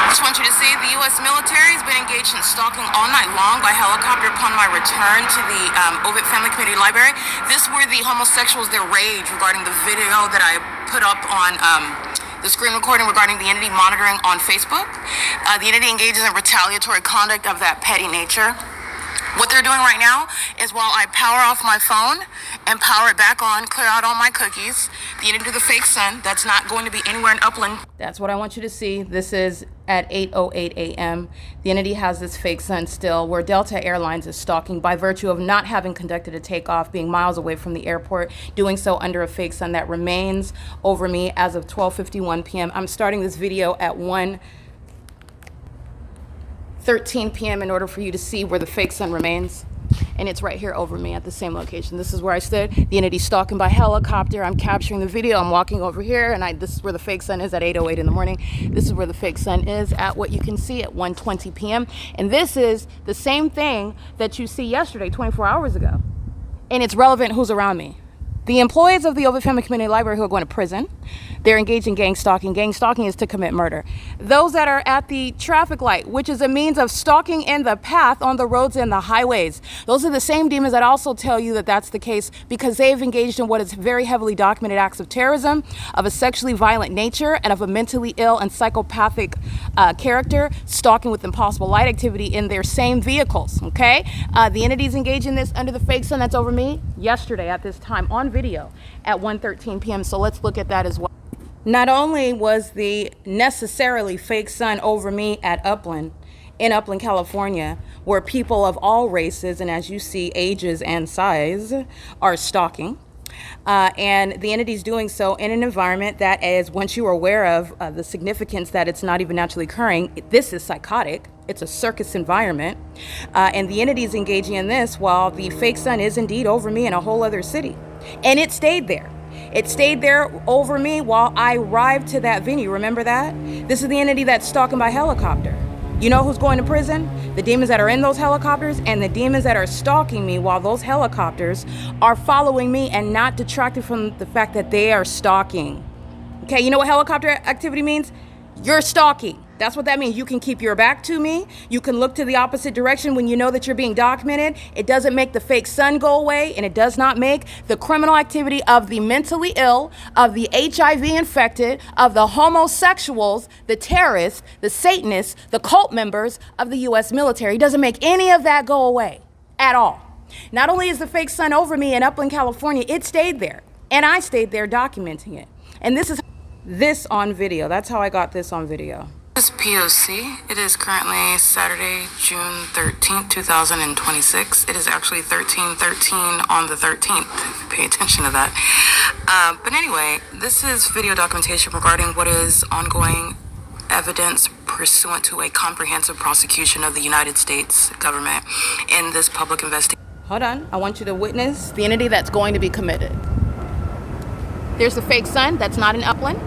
Just want you to see the U.S. military has been engaged in stalking all night long by helicopter upon my return to the OVITT Family Community Library. This were the homosexuals, their rage regarding the video that I put up on the screen recording regarding the entity monitoring on Facebook. The entity engages in retaliatory conduct of that petty nature. What they're doing right now is, while I power off my phone and power it back on, clear out all my cookies, the entity to the fake sun, that's not going to be anywhere in Upland. That's what I want you to see. This is at 8:08 a.m. The entity has this fake sun still, where Delta Airlines is stalking by virtue of not having conducted a takeoff, being miles away from the airport, doing so under a fake sun that remains over me as of 12:51 p.m. I'm starting this video at 1:13 p.m. in order for you to see where the fake sun remains. And it's right here over me at the same location. This is where I stood. The entity stalking by helicopter. I'm capturing the video. I'm walking over here, and this is where the fake sun is at 8:08 in the morning. This is where the fake sun is at what you can see at 1:20 p.m. And this is the same thing that you see yesterday, 24 hours ago. And it's relevant who's around me. The employees of the OVITT Family Community Library who are going to prison, they're engaged in gang stalking. Gang stalking is to commit murder. Those that are at the traffic light, which is a means of stalking in the path on the roads and the highways, those are the same demons that also tell you that that's the case, because they've engaged in what is very heavily documented acts of terrorism, of a sexually violent nature, and of a mentally ill and psychopathic character, stalking with impossible light activity in their same vehicles, okay? The entities engaged in this under the fake sun that's over me yesterday at this time on video at 1:13 p.m. So let's look at that as well. Not only was the necessarily fake sun over me at Upland, in Upland, California, where people of all races and, as you see, ages and size are stalking, and the entity's doing so in an environment that is, once you are aware of the significance that it's not even naturally occurring, this is psychotic. It's a circus environment, and the entity's engaging in this while the fake sun is indeed over me in a whole other city. And it stayed there. It stayed there over me while I arrived to that venue. Remember that? This is the entity that's stalking by helicopter. You know who's going to prison? The demons that are in those helicopters, and the demons that are stalking me while those helicopters are following me and not detracted from the fact that they are stalking. Okay, you know what helicopter activity means? You're stalking. That's what that means. You can keep your back to me. You can look to the opposite direction when you know that you're being documented. It doesn't make the fake sun go away, and it does not make the criminal activity of the mentally ill, of the HIV infected, of the homosexuals, the terrorists, the Satanists, the cult members of the U.S. military. It doesn't make any of that go away at all. Not only is the fake sun over me in Upland, California, it stayed there, and I stayed there documenting it. And this is this on video. That's how I got this on video. This is P.O.C. It is currently Saturday, June 13th, 2026. It is actually 13/13 on the 13th. Pay attention to that. But anyway, this is video documentation regarding what is ongoing evidence pursuant to a comprehensive prosecution of the United States government in this public investigation. Hold on. I want you to witness the entity that's going to be committed. There's the fake sun that's not in Upland.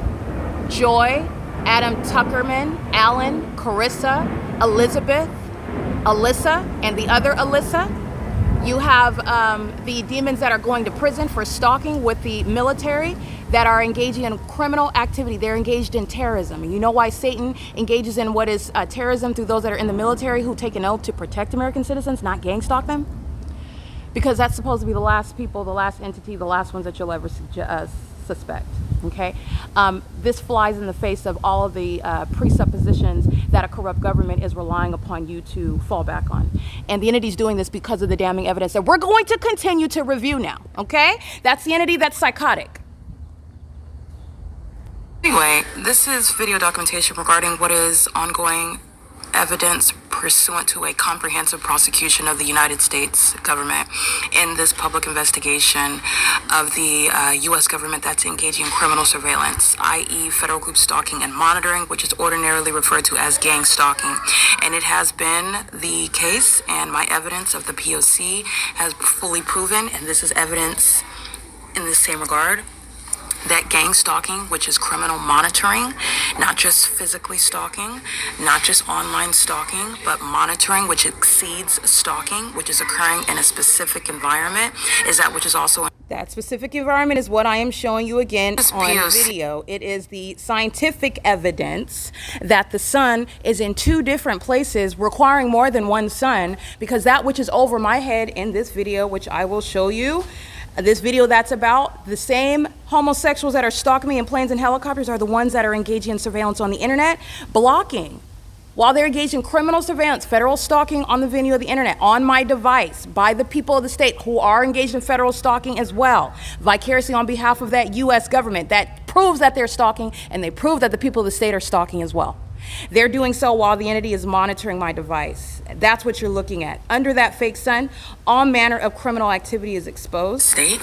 Joy, Adam Tuckerman, Alan, Carissa, Elizabeth, Alyssa, and the other Alyssa. You have the demons that are going to prison for stalking with the military that are engaging in criminal activity. They're engaged in terrorism. And you know why Satan engages in what is terrorism through those that are in the military who take an oath to protect American citizens, not gang stalk them? because that's supposed to be the last people, the last entity, the last ones that you'll ever suspect. Okay, this flies in the face of all of the presuppositions that a corrupt government is relying upon you to fall back on. And the entity's doing this because of the damning evidence that we're going to continue to review now. Okay, that's the entity that's psychotic. Anyway, this is video documentation regarding what is ongoing evidence pursuant to a comprehensive prosecution of the United States government in this public investigation of the U.S. government that's engaging in criminal surveillance, i.e. federal group stalking and monitoring, which is ordinarily referred to as gang stalking. And it has been the case, and my evidence of the P.O.C. has fully proven, and this is evidence in the same regard, that gang stalking, which is criminal monitoring, not just physically stalking, not just online stalking, but monitoring, which exceeds stalking, which is occurring in a specific environment, is that which is also... That specific environment is what I am showing you again on P.O.C. video. It is the scientific evidence that the sun is in two different places, requiring more than one sun, because that which is over my head in this video, which I will show you, this video that's about the same homosexuals that are stalking me in planes and helicopters are the ones that are engaging in surveillance on the internet, blocking, while they're engaged in criminal surveillance, federal stalking on the venue of the internet, on my device, by the people of the state who are engaged in federal stalking as well, vicariously on behalf of that U.S. government that proves that they're stalking, and they prove that the people of the state are stalking as well. They're doing so while the entity is monitoring my device. That's what you're looking at. Under that fake sun, all manner of criminal activity is exposed. State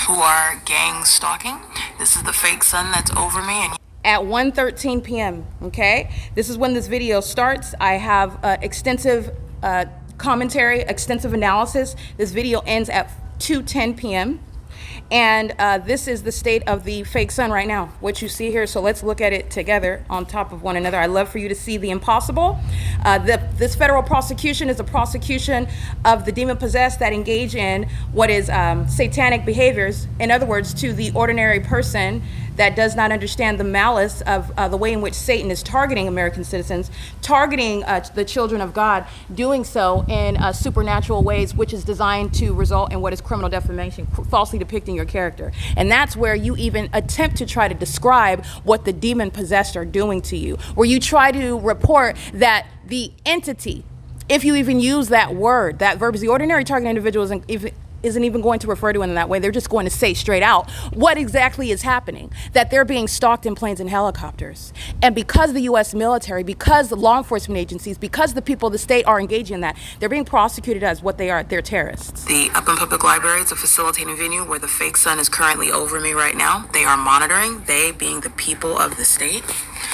who are gang stalking. This is the fake sun that's over me. And at 1:13 p.m., okay? This is when this video starts. I have extensive commentary, extensive analysis. This video ends at 2:10 p.m. And this is the state of the fake sun right now, what you see here. So let's look at it together on top of one another. I'd love for you to see the impossible. This federal prosecution is a prosecution of the demon-possessed that engage in what is satanic behaviors. In other words, to the ordinary person that does not understand the malice of the way in which Satan is targeting American citizens, targeting the children of God, doing so in supernatural ways, which is designed to result in what is criminal defamation, falsely depicting your character. And that's where you even attempt to try to describe what the demon-possessed are doing to you, where you try to report that the entity, if you even use that word, that verb, is the ordinary target individual isn't even going to refer to it in that way. They're just going to say straight out what exactly is happening, that they're being stalked in planes and helicopters. And because the U.S. military, because the law enforcement agencies, because the people of the state are engaging in that, they're being prosecuted as what they are. They're terrorists. the Upland Public Library is a facilitating venue where the fake sun is currently over me right now. They are monitoring, they being the people of the state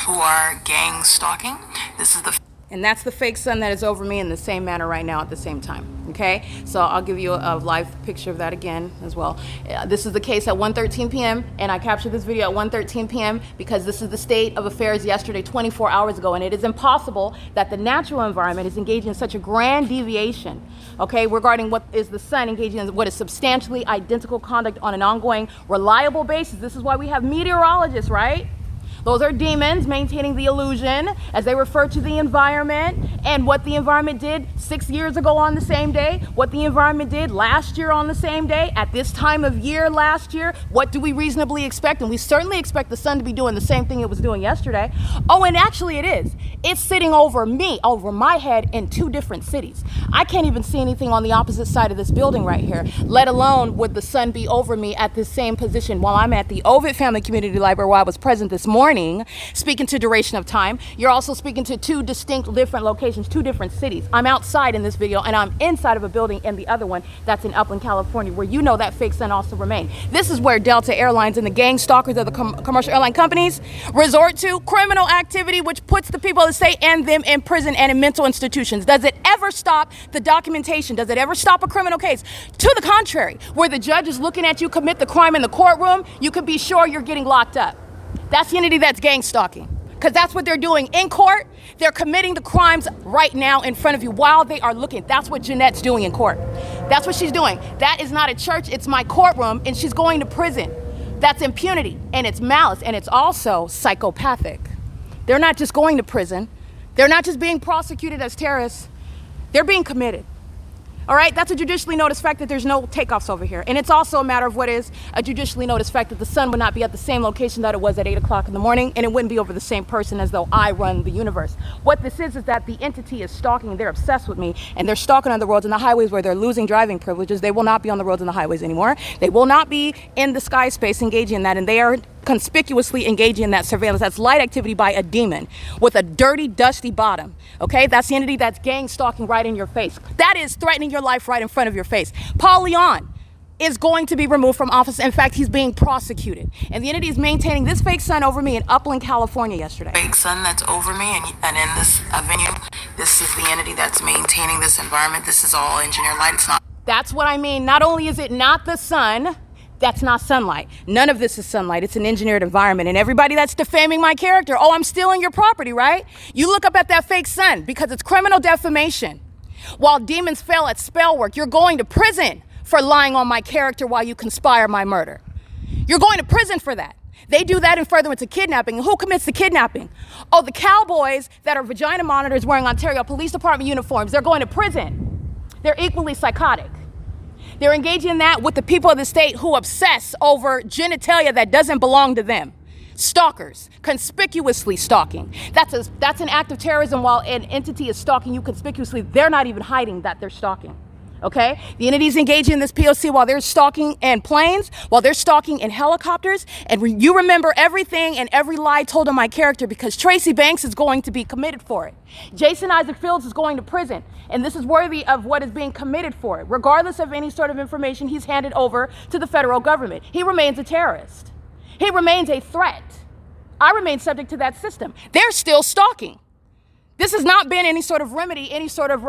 who are gang stalking. This is the And that's the fake sun that is over me in the same manner right now at the same time, okay? So I'll give you a live picture of that again as well. This is the case at 1:13 p.m. and I captured this video at 1:13 p.m. because this is the state of affairs yesterday, 24 hours ago, and it is impossible that the natural environment is engaging in such a grand deviation, okay, regarding what is the sun engaging in what is substantially identical conduct on an ongoing, reliable basis. This is why we have meteorologists, right? Those are demons maintaining the illusion as they refer to the environment and what the environment did 6 years ago on the same day, what the environment did last year on the same day, at this time of year last year. What do we reasonably expect? And we certainly expect the sun to be doing the same thing it was doing yesterday. Oh, and actually it is. It's sitting over me, over my head in two different cities. I can't even see anything on the opposite side of this building right here, let alone would the sun be over me at this same position while I'm at the OVITT Family Community Library where I was present this morning, speaking to duration of time. You're also speaking to two distinct different locations, two different cities. I'm outside in this video and I'm inside of a building in the other one that's in Upland, California, where you know that fake sun also remained. This is where Delta Airlines and the gang stalkers of the commercial airline companies resort to criminal activity, which puts the people of the state and them in prison and in mental institutions. Does it ever stop the documentation? Does it ever stop a criminal case? To the contrary, where the judge is looking at you commit the crime in the courtroom, you can be sure you're getting locked up. That's the entity that's gang stalking, because that's what they're doing in court. They're committing the crimes right now in front of you while they are looking. That's what Jeanette's doing in court. That's what she's doing. That is not a church, it's my courtroom, and she's going to prison. That's impunity, and it's malice, and it's also psychopathic. They're not just going to prison. They're not just being prosecuted as terrorists. They're being committed. All right, that's a judicially noticed fact that there's no takeoffs over here. And it's also a matter of what is a judicially noticed fact that the sun would not be at the same location that it was at 8 o'clock in the morning, and it wouldn't be over the same person as though I run the universe. What this is that the entity is stalking, and they're obsessed with me, and they're stalking on the roads and the highways where they're losing driving privileges. They will not be on the roads and the highways anymore. They will not be in the sky space engaging in that, and they are conspicuously engaging in that surveillance. That's light activity by a demon with a dirty, dusty bottom. Okay, that's the entity that's gang stalking right in your face. That is threatening your life right in front of your face. Paul Leon is going to be removed from office. In fact, he's being prosecuted. And the entity is maintaining this fake sun over me in Upland, California yesterday. Fake sun that's over me, and in this venue, this is the entity that's maintaining this environment. This is all engineered light. It's not. That's what I mean. Not only is it not the sun, that's not sunlight. None of this is sunlight. It's an engineered environment. And everybody that's defaming my character, oh, I'm stealing your property, right? You look up at that fake sun because it's criminal defamation. While demons fail at spell work, you're going to prison for lying on my character while you conspire my murder. You're going to prison for that. They do that in furtherance of kidnapping. And who commits the kidnapping? Oh, the cowboys that are vagina monitors wearing Ontario Police Department uniforms. They're going to prison. They're equally psychotic. They're engaging in that with the people of the state who obsess over genitalia that doesn't belong to them. Stalkers, conspicuously stalking. That's an act of terrorism. While an entity is stalking you conspicuously, they're not even hiding that they're stalking. Okay? The entity's engaging in this P.O.C. while they're stalking in planes, while they're stalking in helicopters, and you remember everything and every lie told on my character because Tracy Banks is going to be committed for it. Jason Isaac Fields is going to prison, and this is worthy of what is being committed for it. Regardless of any sort of information he's handed over to the federal government, he remains a terrorist. He remains a threat. I remain subject to that system. They're still stalking. This has not been any sort of remedy, any sort of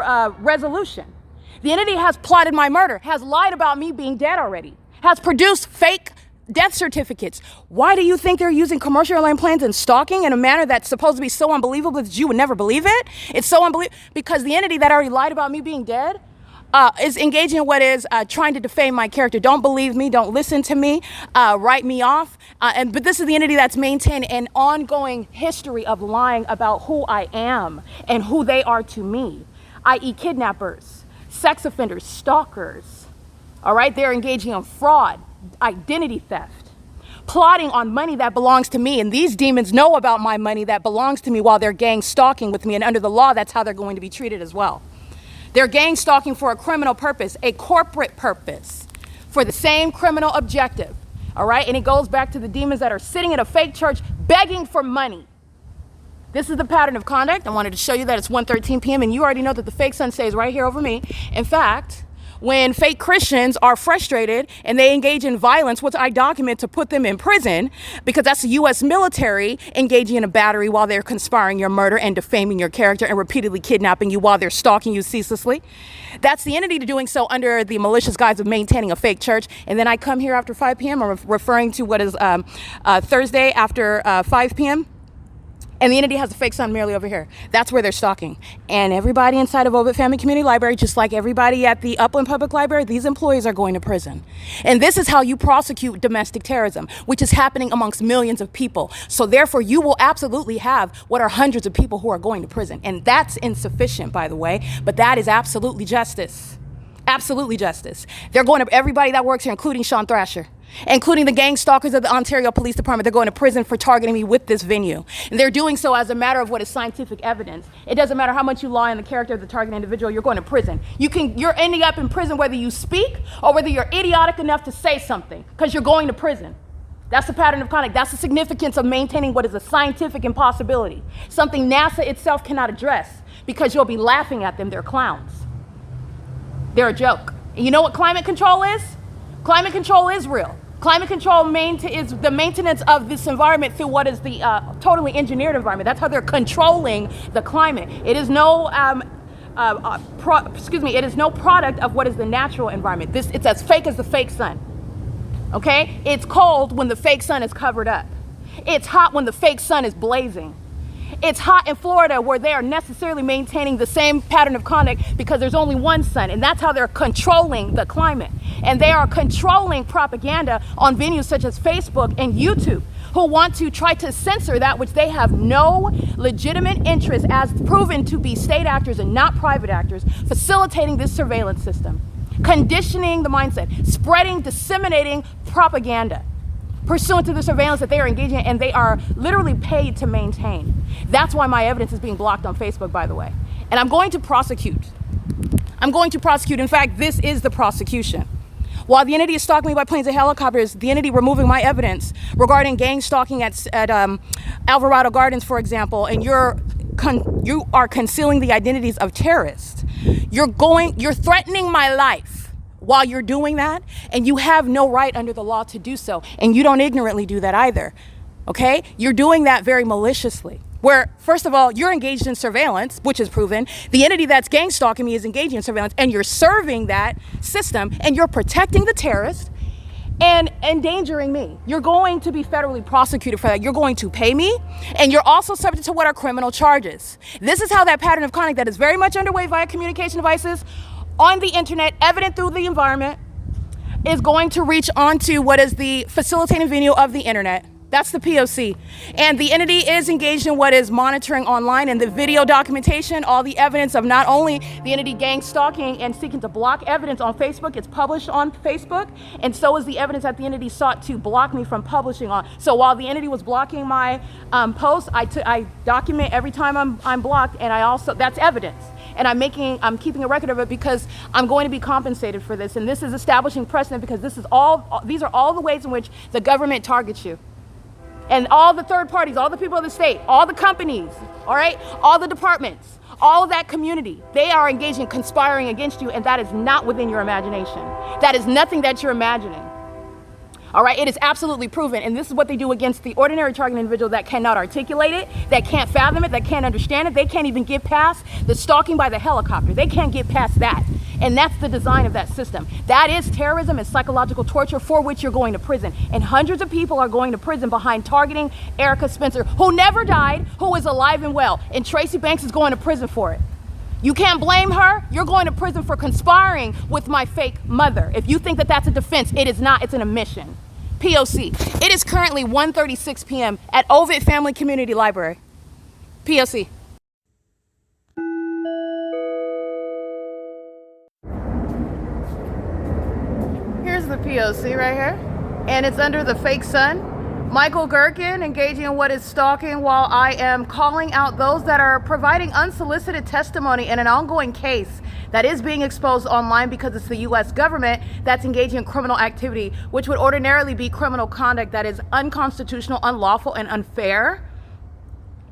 resolution. The entity has plotted my murder, has lied about me being dead already, has produced fake death certificates. Why do you think they're using commercial airline planes and stalking in a manner that's supposed to be so unbelievable that you would never believe it? It's so unbelievable because the entity that already lied about me being dead is engaging in what is trying to defame my character. Don't believe me, don't listen to me, write me off. But this is the entity that's maintained an ongoing history of lying about who I am and who they are to me, i.e. kidnappers, sex offenders, stalkers. All right, they're engaging in fraud, identity theft, plotting on money that belongs to me. And these demons know about my money that belongs to me while they're gang stalking with me. And under the law, that's how they're going to be treated as well. They're gang stalking for a criminal purpose, a corporate purpose, for the same criminal objective. All right, and it goes back to the demons that are sitting in a fake church begging for money. This is the pattern of conduct. I wanted to show you that it's 1:13 p.m. and you already know that the fake sun stays right here over me. In fact, when fake Christians are frustrated and they engage in violence, which I document to put them in prison, because that's the U.S. military engaging in a battery while they're conspiring your murder and defaming your character and repeatedly kidnapping you while they're stalking you ceaselessly. That's the entity doing so under the malicious guise of maintaining a fake church. And then I come here after 5 p.m. I'm referring to what is Thursday after 5 p.m. And the entity has a fake sun merely over here. That's where they're stalking. And everybody inside of OVITT Family Community Library, just like everybody at the Upland Public Library, these employees are going to prison. And this is how you prosecute domestic terrorism, which is happening amongst millions of people. So therefore, you will absolutely have what are hundreds of people who are going to prison. And that's insufficient, by the way, but that is absolutely justice. Absolutely justice. They're going to everybody that works here, including Sean Thrasher, including the gang stalkers of the Ontario Police Department. They're going to prison for targeting me with this venue. And they're doing so as a matter of what is scientific evidence. It doesn't matter how much you lie on the character of the target individual, you're going to prison. You're ending up in prison whether you speak or whether you're idiotic enough to say something, because you're going to prison. That's the pattern of conduct. That's the significance of maintaining what is a scientific impossibility, something NASA itself cannot address, because you'll be laughing at them. They're clowns. They're a joke. And you know what climate control is? Climate control is real. Climate control is the maintenance of this environment through what is the totally engineered environment. That's how they're controlling the climate. It is no, it is no product of what is the natural environment. It's as fake as the fake sun. Okay? It's cold when the fake sun is covered up. It's hot when the fake sun is blazing. It's hot in Florida where they are necessarily maintaining the same pattern of conduct because there's only one sun, and that's how they're controlling the climate. And they are controlling propaganda on venues such as Facebook and YouTube, who want to try to censor that which they have no legitimate interest, as proven to be state actors and not private actors, facilitating this surveillance system, conditioning the mindset, spreading, disseminating propaganda pursuant to the surveillance that they are engaging in, and they are literally paid to maintain. That's why my evidence is being blocked on Facebook, by the way. And I'm going to prosecute. I'm going to prosecute. In fact, this is the prosecution. While the entity is stalking me by planes and helicopters, the entity removing my evidence regarding gang stalking at Alvarado Gardens, for example, and you are concealing the identities of terrorists. You're threatening my life while you're doing that, and you have no right under the law to do so, and you don't ignorantly do that either, okay? You're doing that very maliciously, where, first of all, you're engaged in surveillance, which is proven. The entity that's gang stalking me is engaging in surveillance, and you're serving that system, and you're protecting the terrorist and endangering me. You're going to be federally prosecuted for that. You're going to pay me, and you're also subject to what are criminal charges. This is how that pattern of conduct that is very much underway via communication devices on the internet, evident through the environment, is going to reach onto what is the facilitating venue of the internet. That's the P.O.C. And the entity is engaged in what is monitoring online, and the video documentation, all the evidence of not only the entity gang stalking and seeking to block evidence on Facebook. It's published on Facebook, and so is the evidence that the entity sought to block me from publishing on. So while the entity was blocking my posts, I document every time I'm blocked, and I also, that's evidence. And I'm keeping a record of it because I'm going to be compensated for this. And this is establishing precedent because these are all the ways in which the government targets you. And all the third parties, all the people of the state, all the companies, all right, all the departments, all of that community, they are engaging, conspiring against you, and that is not within your imagination. That is nothing that you're imagining. All right, it is absolutely proven, and this is what they do against the ordinary targeted individual that cannot articulate it, that can't fathom it, that can't understand it. They can't even get past the stalking by the helicopter. They can't get past that, and that's the design of that system. That is terrorism and psychological torture for which you're going to prison, and hundreds of people are going to prison behind targeting Erica Spencer, who never died, who is alive and well, and Tracy Banks is going to prison for it. You can't blame her. You're going to prison for conspiring with my fake mother. If you think that that's a defense, it is not. It's an admission. P.O.C. It is currently 1:36 p.m. at OVITT Family Community Library. P.O.C. Here's the P.O.C. right here. And it's under the fake sun. Michael Gerken engaging in what is stalking while I am calling out those that are providing unsolicited testimony in an ongoing case that is being exposed online because it's the U.S. government that's engaging in criminal activity, which would ordinarily be criminal conduct that is unconstitutional, unlawful, and unfair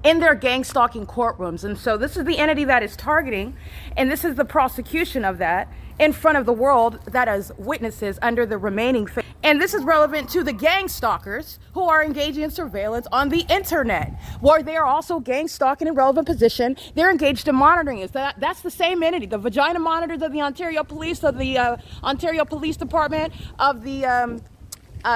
in their gang stalking courtrooms. And so this is the entity that is targeting, and this is the prosecution of that in front of the world that as witnesses under the remaining. And this is relevant to the gang stalkers who are engaging in surveillance on the internet, where they are also gang stalking in relevant position. They're engaged in monitoring it. That's the same entity, the vagina monitors of the Ontario Police, of the Ontario Police Department, of the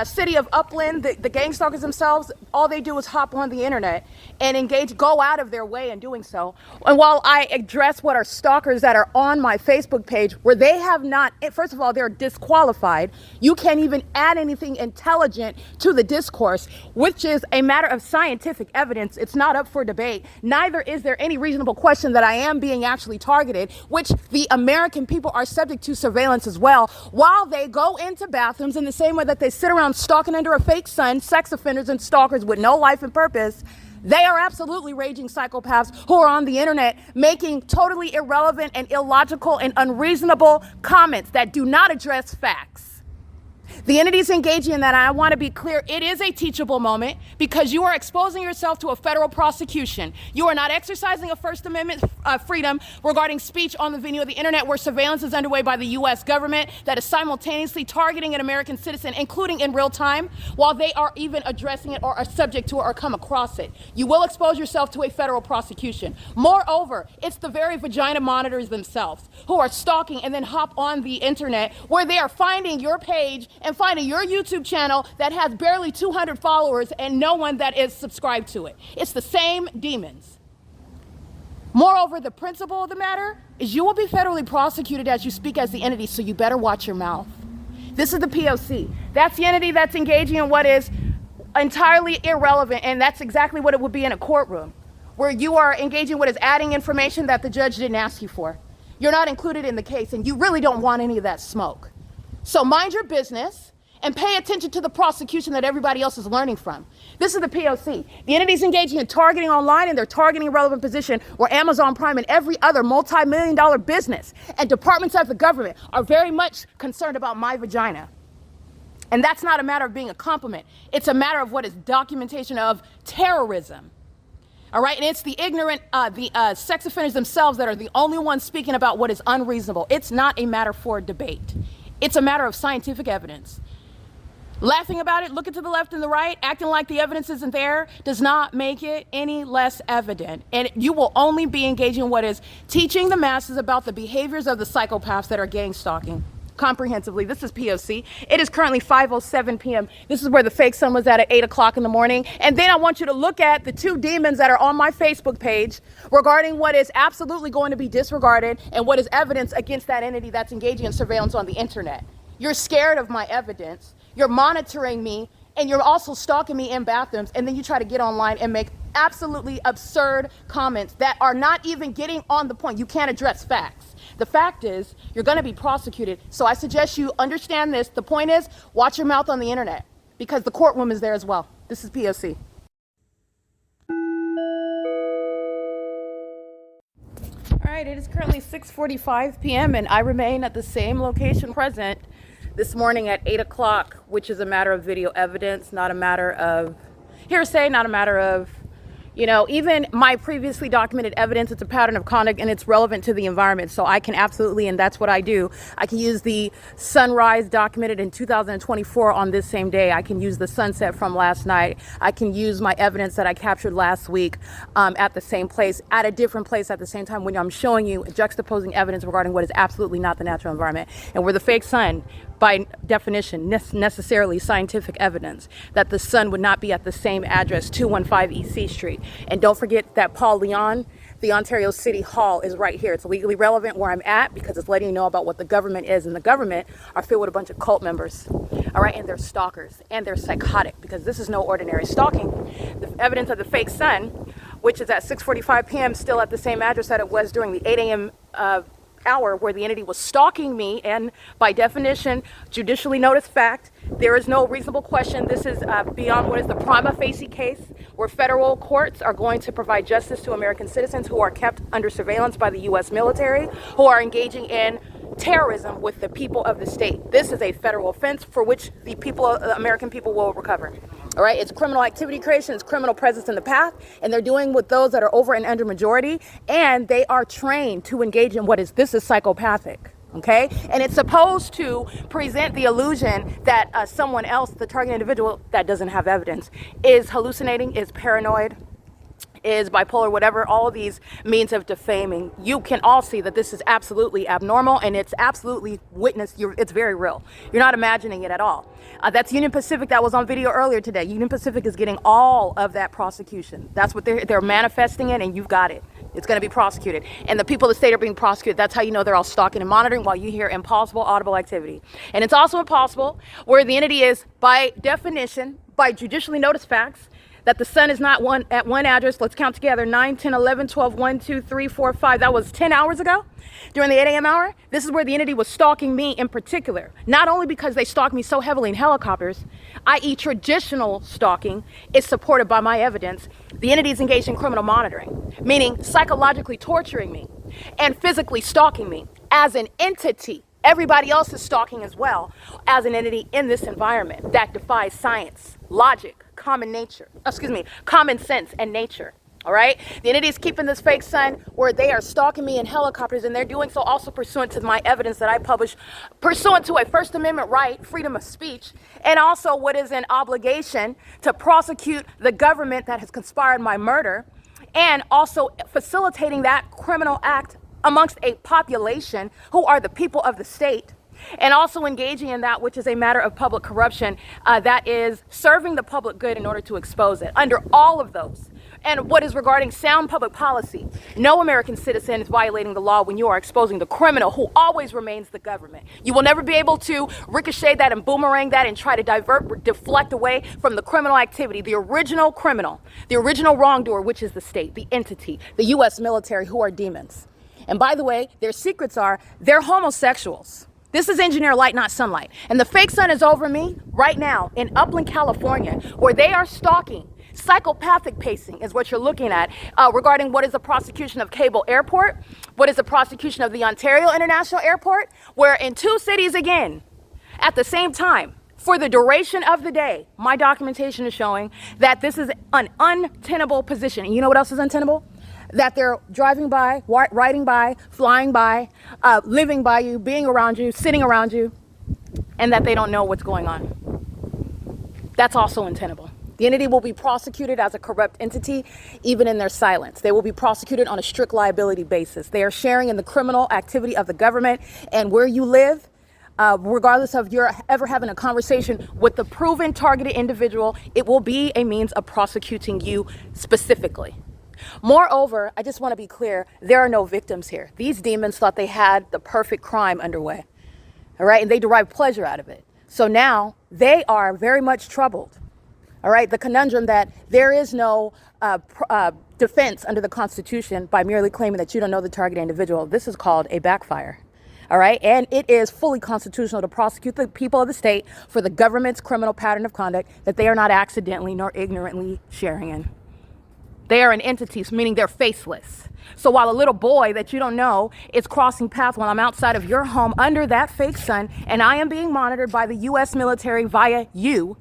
city of Upland, the gang stalkers themselves. All they do is hop on the internet and engage, go out of their way in doing so. And while I address what are stalkers that are on my Facebook page, where they have not, first of all, they're disqualified. You can't even add anything intelligent to the discourse, which is a matter of scientific evidence. It's not up for debate. Neither is there any reasonable question that I am being actually targeted, which the American people are subject to surveillance as well, while they go into bathrooms in the same way that they sit around stalking under a fake sun, sex offenders and stalkers with no life and purpose. They are absolutely raging psychopaths who are on the internet making totally irrelevant and illogical and unreasonable comments that do not address facts. The entities engaging in that, I want to be clear, it is a teachable moment because you are exposing yourself to a federal prosecution. You are not exercising a First Amendment freedom regarding speech on the venue of the internet, where surveillance is underway by the U.S. government that is simultaneously targeting an American citizen, including in real time, while they are even addressing it or are subject to it or come across it. You will expose yourself to a federal prosecution. Moreover, it's the very vagina monitors themselves who are stalking and then hop on the internet, where they are finding your page and finding your YouTube channel that has barely 200 followers and no one that is subscribed to it. It's the same demons. Moreover, the principle of the matter is you will be federally prosecuted as you speak as the entity, so you better watch your mouth. This is the P.O.C. That's the entity that's engaging in what is entirely irrelevant, and that's exactly what it would be in a courtroom, where you are engaging what is adding information that the judge didn't ask you for. You're not included in the case, and you really don't want any of that smoke. So mind your business and pay attention to the prosecution that everybody else is learning from. This is the P.O.C. The entity's engaging in targeting online, and they're targeting a relevant position where Amazon Prime and every other multi-million-dollar business and departments of the government are very much concerned about my vagina. And that's not a matter of being a compliment. It's a matter of what is documentation of terrorism. All right, and it's the ignorant, sex offenders themselves that are the only ones speaking about what is unreasonable. It's not a matter for debate. It's a matter of scientific evidence. Laughing about it, looking to the left and the right, acting like the evidence isn't there, does not make it any less evident. And you will only be engaging in what is teaching the masses about the behaviors of the psychopaths that are gang stalking. Comprehensively. This is P.O.C. It is currently 5:07 p.m. This is where the fake sun was at 8 o'clock in the morning. And then I want you to look at the two demons that are on my Facebook page regarding what is absolutely going to be disregarded and what is evidence against that entity that's engaging in surveillance on the internet. You're scared of my evidence. You're monitoring me, and you're also stalking me in bathrooms, and then you try to get online and make absolutely absurd comments that are not even getting on the point. You can't address facts. The fact is, you're going to be prosecuted. So I suggest you understand this. The point is, watch your mouth on the internet, because the courtroom is there as well. This is P.O.C. All right, it is currently 6:45 p.m. and I remain at the same location present this morning at 8 o'clock, which is a matter of video evidence, not a matter of hearsay, not a matter of, even my previously documented evidence. It's a pattern of conduct and it's relevant to the environment. So I can absolutely, and that's what I do, I can use the sunrise documented in 2024 on this same day. I can use the sunset from last night. I can use my evidence that I captured last week at the same place, at a different place at the same time, when I'm showing you juxtaposing evidence regarding what is absolutely not the natural environment. And where the fake sun, by definition, necessarily scientific evidence that the sun would not be at the same address, 215 E.C. Street. And don't forget that Paul Leon, the Ontario City Hall, is right here. It's legally relevant where I'm at because it's letting you know about what the government is. And the government are filled with a bunch of cult members, all right? And they're stalkers and they're psychotic, because this is no ordinary stalking. The evidence of the fake sun, which is at 6:45 p.m., still at the same address that it was during the 8 a.m. Hour where the entity was stalking me, and by definition, judicially noticed fact, there is no reasonable question. This is beyond what is the prima facie case, where federal courts are going to provide justice to American citizens who are kept under surveillance by the U.S. military, who are engaging in terrorism with the people of the state. This is a federal offense for which the American people will recover. All right, it's criminal activity creation, it's criminal presence in the path, and they're doing with those that are over and under majority, and they are trained to engage in this is psychopathic. Okay, and it's supposed to present the illusion that someone else, the target individual that doesn't have evidence, is hallucinating, is paranoid, is bipolar, whatever, all of these means of defaming. You can all see that this is absolutely abnormal, and it's absolutely witnessed. It's very real. You're not imagining it at all. That's Union Pacific that was on video earlier today. Union Pacific is getting all of that prosecution. That's what they're manifesting it, and you've got it. It's going to be prosecuted. And the people of the state are being prosecuted. That's how you know they're all stalking and monitoring while you hear impossible audible activity. And it's also impossible where the entity is, by definition, by judicially noticed facts, that the sun is not at one address. Let's count together. 9, 10, 11, 12, 1, 2, 3, 4, 5. That was 10 hours ago during the 8 a.m. hour. This is where the entity was stalking me in particular. Not only because they stalked me so heavily in helicopters, i.e. traditional stalking is supported by my evidence. The entity is engaged in criminal monitoring, meaning psychologically torturing me and physically stalking me as an entity. Everybody else is stalking as well as an entity in this environment that defies science, logic, common sense and nature. All right, the entity is keeping this fake sun where they are stalking me in helicopters, and they're doing so also pursuant to my evidence that I published, pursuant to a First Amendment right, freedom of speech, and also what is an obligation to prosecute the government that has conspired my murder, and also facilitating that criminal act amongst a population who are the people of the state, and also engaging in that which is a matter of public corruption that is serving the public good in order to expose it. Under all of those, and what is regarding sound public policy. No American citizen is violating the law when you are exposing the criminal, who always remains the government. You will never be able to ricochet that and boomerang that and try to deflect away from the criminal activity, the original criminal, the original wrongdoer, which is the state, the entity, the U.S. military, who are demons. And by the way, their secrets are they're homosexuals. This is engineer light, not sunlight. And the fake sun is over me right now in Upland, California, where they are stalking. Psychopathic pacing is what you're looking at regarding what is the prosecution of Cable Airport, what is the prosecution of the Ontario International Airport, where in 2 cities again, at the same time, for the duration of the day, my documentation is showing that this is an untenable position. And you know what else is untenable? That they're driving by, riding by, flying by, living by you, being around you, sitting around you, and that they don't know what's going on. That's also untenable. The entity will be prosecuted as a corrupt entity, even in their silence. They will be prosecuted on a strict liability basis. They are sharing in the criminal activity of the government, and where you live, regardless of your ever having a conversation with the proven targeted individual, it will be a means of prosecuting you specifically. Moreover, I just want to be clear, there are no victims here. These demons thought they had the perfect crime underway, all right? And they derive pleasure out of it. So now they are very much troubled, all right? The conundrum that there is no defense under the Constitution by merely claiming that you don't know the targeted individual. This is called a backfire, all right? And it is fully constitutional to prosecute the people of the state for the government's criminal pattern of conduct that they are not accidentally nor ignorantly sharing in. They are an entity, meaning they're faceless. So while a little boy that you don't know is crossing paths while I'm outside of your home under that fake sun, and I am being monitored by the U.S. military via you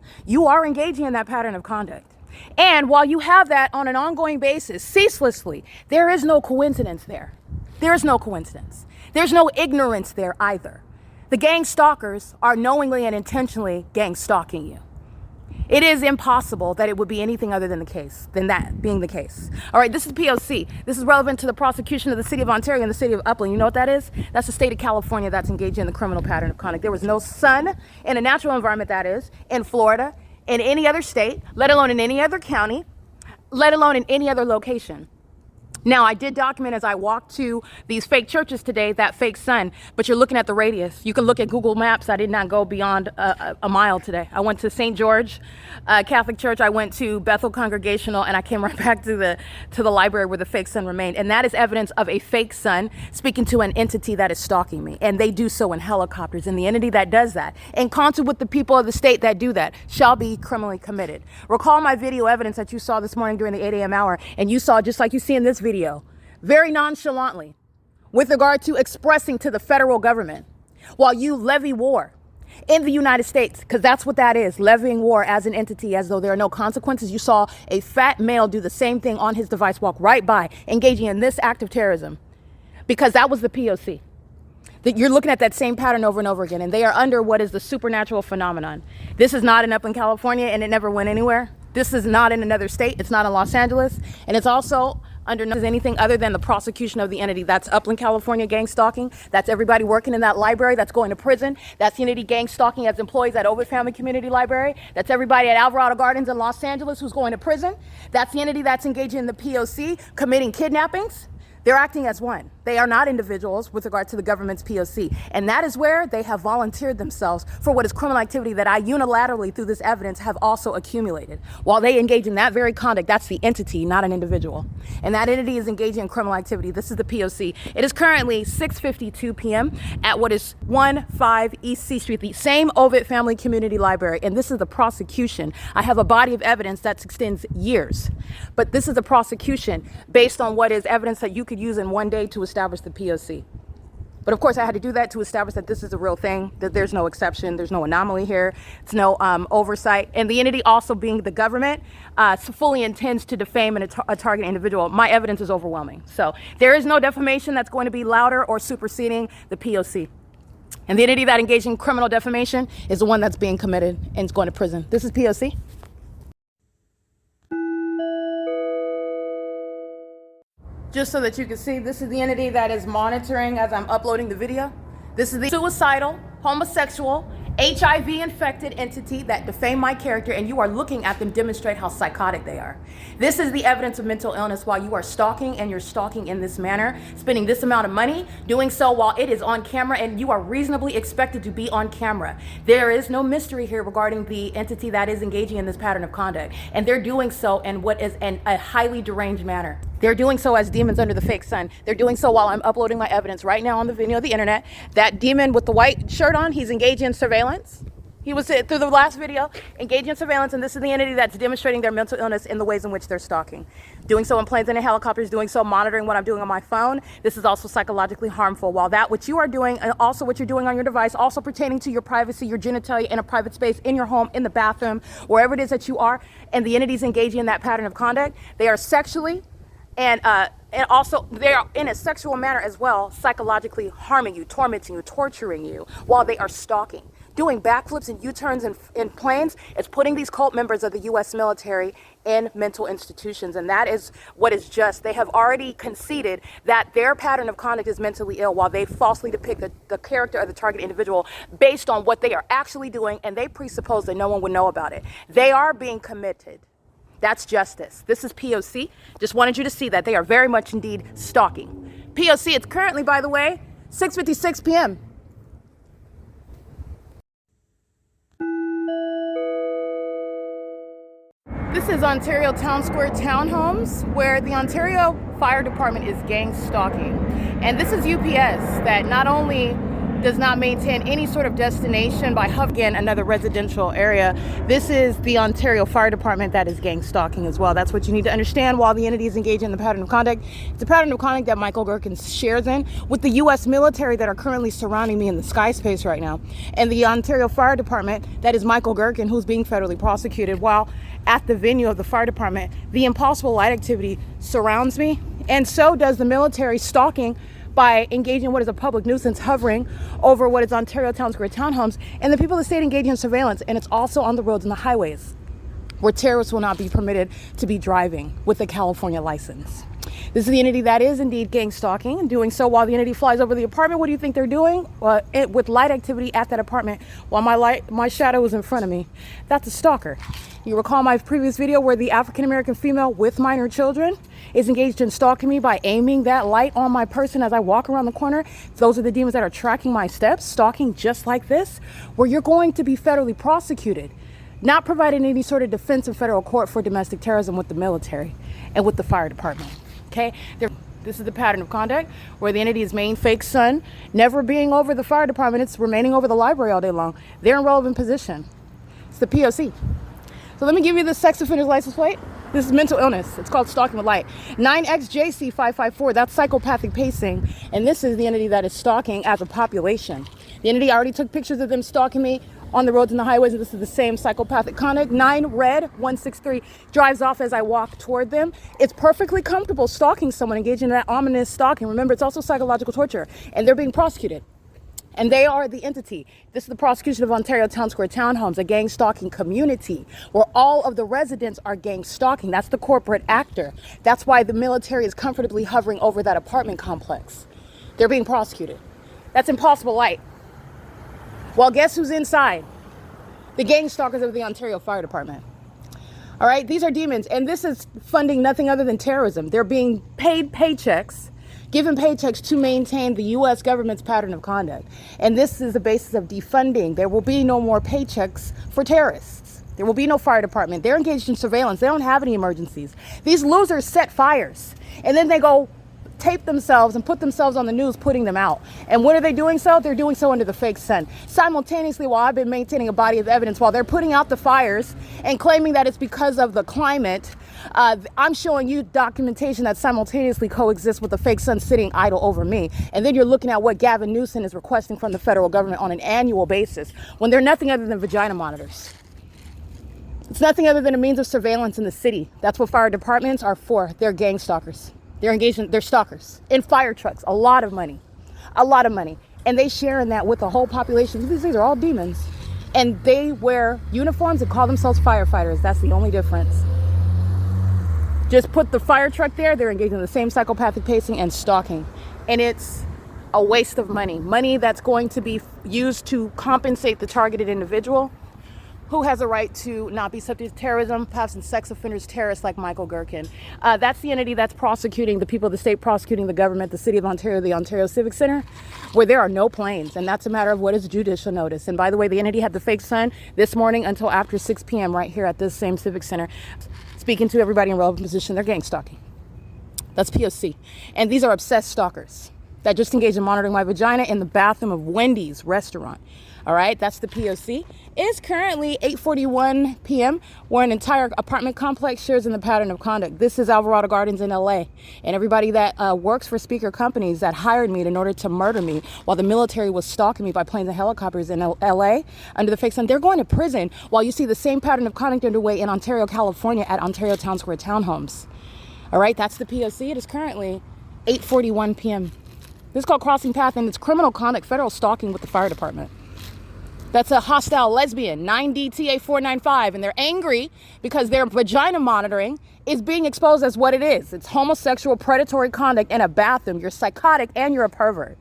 are engaging in that pattern of conduct. And while you have that on an ongoing basis, ceaselessly, there is no coincidence there. There is no coincidence. There's no ignorance there either. The gang stalkers are knowingly and intentionally gang stalking you. It is impossible that it would be anything other than that being the case. All right, this is P.O.C. This is relevant to the prosecution of the city of Ontario and the city of Upland. You know what that is? That's the state of California that's engaged in the criminal pattern of conduct. There was no sun in a natural environment, that is, in Florida, in any other state, let alone in any other county, let alone in any other location. Now, I did document as I walked to these fake churches today, that fake sun, but you're looking at the radius. You can look at Google Maps. I did not go beyond a mile today. I went to St. George Catholic Church. I went to Bethel Congregational, and I came right back to the library where the fake sun remained. And that is evidence of a fake sun speaking to an entity that is stalking me. And they do so in helicopters. And the entity that does that, in concert with the people of the state that do that, shall be criminally committed. Recall my video evidence that you saw this morning during the 8 a.m. hour, and you saw, just like you see in this video, very nonchalantly, with regard to expressing to the federal government, while you levy war in the United States, because that's what that is, levying war as an entity, as though there are no consequences. You saw a fat male do the same thing on his device, walk right by, engaging in this act of terrorism, because that was the P.O.C. That you're looking at that same pattern over and over again, and they are under what is the supernatural phenomenon. This is not in Upland, California, and it never went anywhere. This is not in another state. It's not in Los Angeles, and it's also under anything other than the prosecution of the entity. That's Upland, California gang stalking. That's everybody working in that library that's going to prison. That's the entity gang stalking as employees at OVITT Family Community Library. That's everybody at Alvarado Gardens in Los Angeles who's going to prison. That's the entity that's engaging in the P.O.C. committing kidnappings. They're acting as one. They are not individuals with regard to the government's P.O.C. And that is where they have volunteered themselves for what is criminal activity that I unilaterally, through this evidence, have also accumulated. While they engage in that very conduct, that's the entity, not an individual. And that entity is engaging in criminal activity. This is the P.O.C. It is currently 6:52 p.m. at what is 15 East C Street, the same OVITT Family Community Library. And this is the prosecution. I have a body of evidence that extends years. But this is a prosecution based on what is evidence that you could use in one day to establish the P.O.C. But of course, I had to do that to establish that this is a real thing, that there's no exception, there's no anomaly here, it's no oversight. And the entity, also being the government, fully intends to defame a target individual. My evidence is overwhelming. So there is no defamation that's going to be louder or superseding the P.O.C. And the entity that engaged in criminal defamation is the one that's being committed and is going to prison. This is P.O.C. Just so that you can see, this is the entity that is monitoring as I'm uploading the video. This is the suicidal, homosexual, HIV infected entity that defame my character, and you are looking at them demonstrate how psychotic they are. This is the evidence of mental illness while you are stalking, and you're stalking in this manner, spending this amount of money, doing so while it is on camera, and you are reasonably expected to be on camera. There is no mystery here regarding the entity that is engaging in this pattern of conduct, and they're doing so in what is a highly deranged manner. They're doing so as demons under the fake sun. They're doing so while I'm uploading my evidence right now on the video of the internet. That demon with the white shirt on, he's engaging in surveillance. He was, through the last video, engaging in surveillance, and this is the entity that's demonstrating their mental illness in the ways in which they're stalking. Doing so in planes and in helicopters, doing so monitoring what I'm doing on my phone. This is also psychologically harmful. While that which you are doing, and also what you're doing on your device, also pertaining to your privacy, your genitalia in a private space, in your home, in the bathroom, wherever it is that you are, and the entities engaging in that pattern of conduct, they are sexually and also they are in a sexual manner as well, psychologically harming you, tormenting you, torturing you while they are stalking. Doing backflips and U-turns in planes is putting these cult members of the U.S. military in mental institutions, and that is what is just. They have already conceded that their pattern of conduct is mentally ill while they falsely depict the character of the target individual based on what they are actually doing, and they presuppose that no one would know about it. They are being committed. That's justice. This is P.O.C. Just wanted you to see that they are very much indeed stalking. P.O.C. It's currently, by the way, 6:56 p.m. This is Ontario Town Square Townhomes, where the Ontario Fire Department is gang stalking. And this is UPS that not only does not maintain any sort of destination by hovering another residential area. This is the Ontario Fire Department that is gang stalking as well. That's what you need to understand while the entity is engaged in the pattern of conduct. It's a pattern of conduct that Michael GERKEN shares in with the U.S. military that are currently surrounding me in the sky space right now. And the Ontario Fire Department, that is Michael GERKEN, who's being federally prosecuted, while at the venue of the fire department, the impossible light activity surrounds me, and so does the military stalking by engaging in what is a public nuisance, hovering over what is Ontario Town Square Townhomes, and the people of the state engaging in surveillance, and it's also on the roads and the highways where terrorists will not be permitted to be driving with a California license. This is the entity that is indeed gang stalking, and doing so while the entity flies over the apartment. What do you think they're doing? With light activity at that apartment while my shadow is in front of me. That's a stalker. You recall my previous video where the African-American female with minor children is engaged in stalking me by aiming that light on my person as I walk around the corner. Those are the demons that are tracking my steps, stalking just like this, where you're going to be federally prosecuted, not providing any sort of defense in federal court for domestic terrorism with the military and with the fire department. Okay? This is the pattern of conduct where the entity's main fake son never being over the fire department, it's remaining over the library all day long. They're in relevant position. It's the P.O.C. So let me give you the sex offender's license plate. This is mental illness. It's called stalking with light. 9XJC554, that's psychopathic pacing. And this is the entity that is stalking as a population. The entity already took pictures of them stalking me on the roads and the highways, and this is the same psychopathic conduct. 9RED163 drives off as I walk toward them. It's perfectly comfortable stalking someone, engaging in that ominous stalking. Remember, it's also psychological torture, and they're being prosecuted. And they are the entity. This is the prosecution of Ontario Town Square Townhomes, a gang stalking community where all of the residents are gang stalking. That's the corporate actor. That's why the military is comfortably hovering over that apartment complex. They're being prosecuted. That's impossible light. Well, guess who's inside? The gang stalkers of the Ontario Fire Department. All right, these are demons, and this is funding nothing other than terrorism. They're being paid paychecks, given paychecks to maintain the U.S. government's pattern of conduct. And this is the basis of defunding. There will be no more paychecks for terrorists. There will be no fire department. They're engaged in surveillance. They don't have any emergencies. These losers set fires, and then they go tape themselves and put themselves on the news putting them out. And when are they doing so? They're doing so under the fake sun. Simultaneously, while I've been maintaining a body of evidence, while they're putting out the fires and claiming that it's because of the climate, I'm showing you documentation that simultaneously coexists with the fake sun sitting idle over me. And then you're looking at what Gavin Newsom is requesting from the federal government on an annual basis when they're nothing other than vagina monitors. It's nothing other than a means of surveillance in the city. That's what fire departments are for. They're gang stalkers. They're engaged in, they're stalkers in fire trucks. A lot of money. And they share in that with the whole population. These are all demons. And they wear uniforms and call themselves firefighters. That's the only difference. Just put the fire truck there. They're engaged in the same psychopathic pacing and stalking. And it's a waste of money that's going to be used to compensate the targeted individual who has a right to not be subject to terrorism, perhaps in sex offenders, terrorists like Michael GERKEN. That's the entity that's prosecuting the people of the state, prosecuting the government, the City of Ontario, the Ontario Civic Center, where there are no planes. And that's a matter of what is judicial notice. And by the way, the entity had the fake sun this morning until after 6 p.m. right here at this same Civic Center, speaking to everybody in relevant position. They're gang stalking. That's P.O.C. And these are obsessed stalkers that just engaged in monitoring my vagina in the bathroom of Wendy's restaurant. All right, that's the P.O.C. It's currently 8:41 p.m. where an entire apartment complex shares in the pattern of conduct. This is Alvarado Gardens in LA. And everybody that works for speaker companies that hired me in order to murder me while the military was stalking me by planes and helicopters in LA under the fake sun, they're going to prison while you see the same pattern of conduct underway in Ontario, California at Ontario Town Square Townhomes. All right, that's the P.O.C. It is currently 8:41 p.m. This is called crossing path, and it's criminal conduct, federal stalking with the fire department. That's a hostile lesbian, 9DTA495, and they're angry because their vagina monitoring is being exposed as what it is. It's homosexual predatory conduct in a bathroom. You're psychotic and you're a pervert.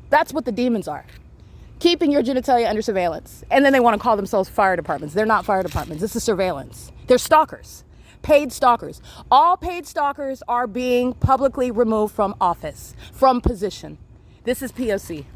That's what the demons are. Keeping your genitalia under surveillance. And then they want to call themselves fire departments. They're not fire departments. This is surveillance. They're stalkers. Paid stalkers. All paid stalkers are being publicly removed from office, from position. This is P.O.C.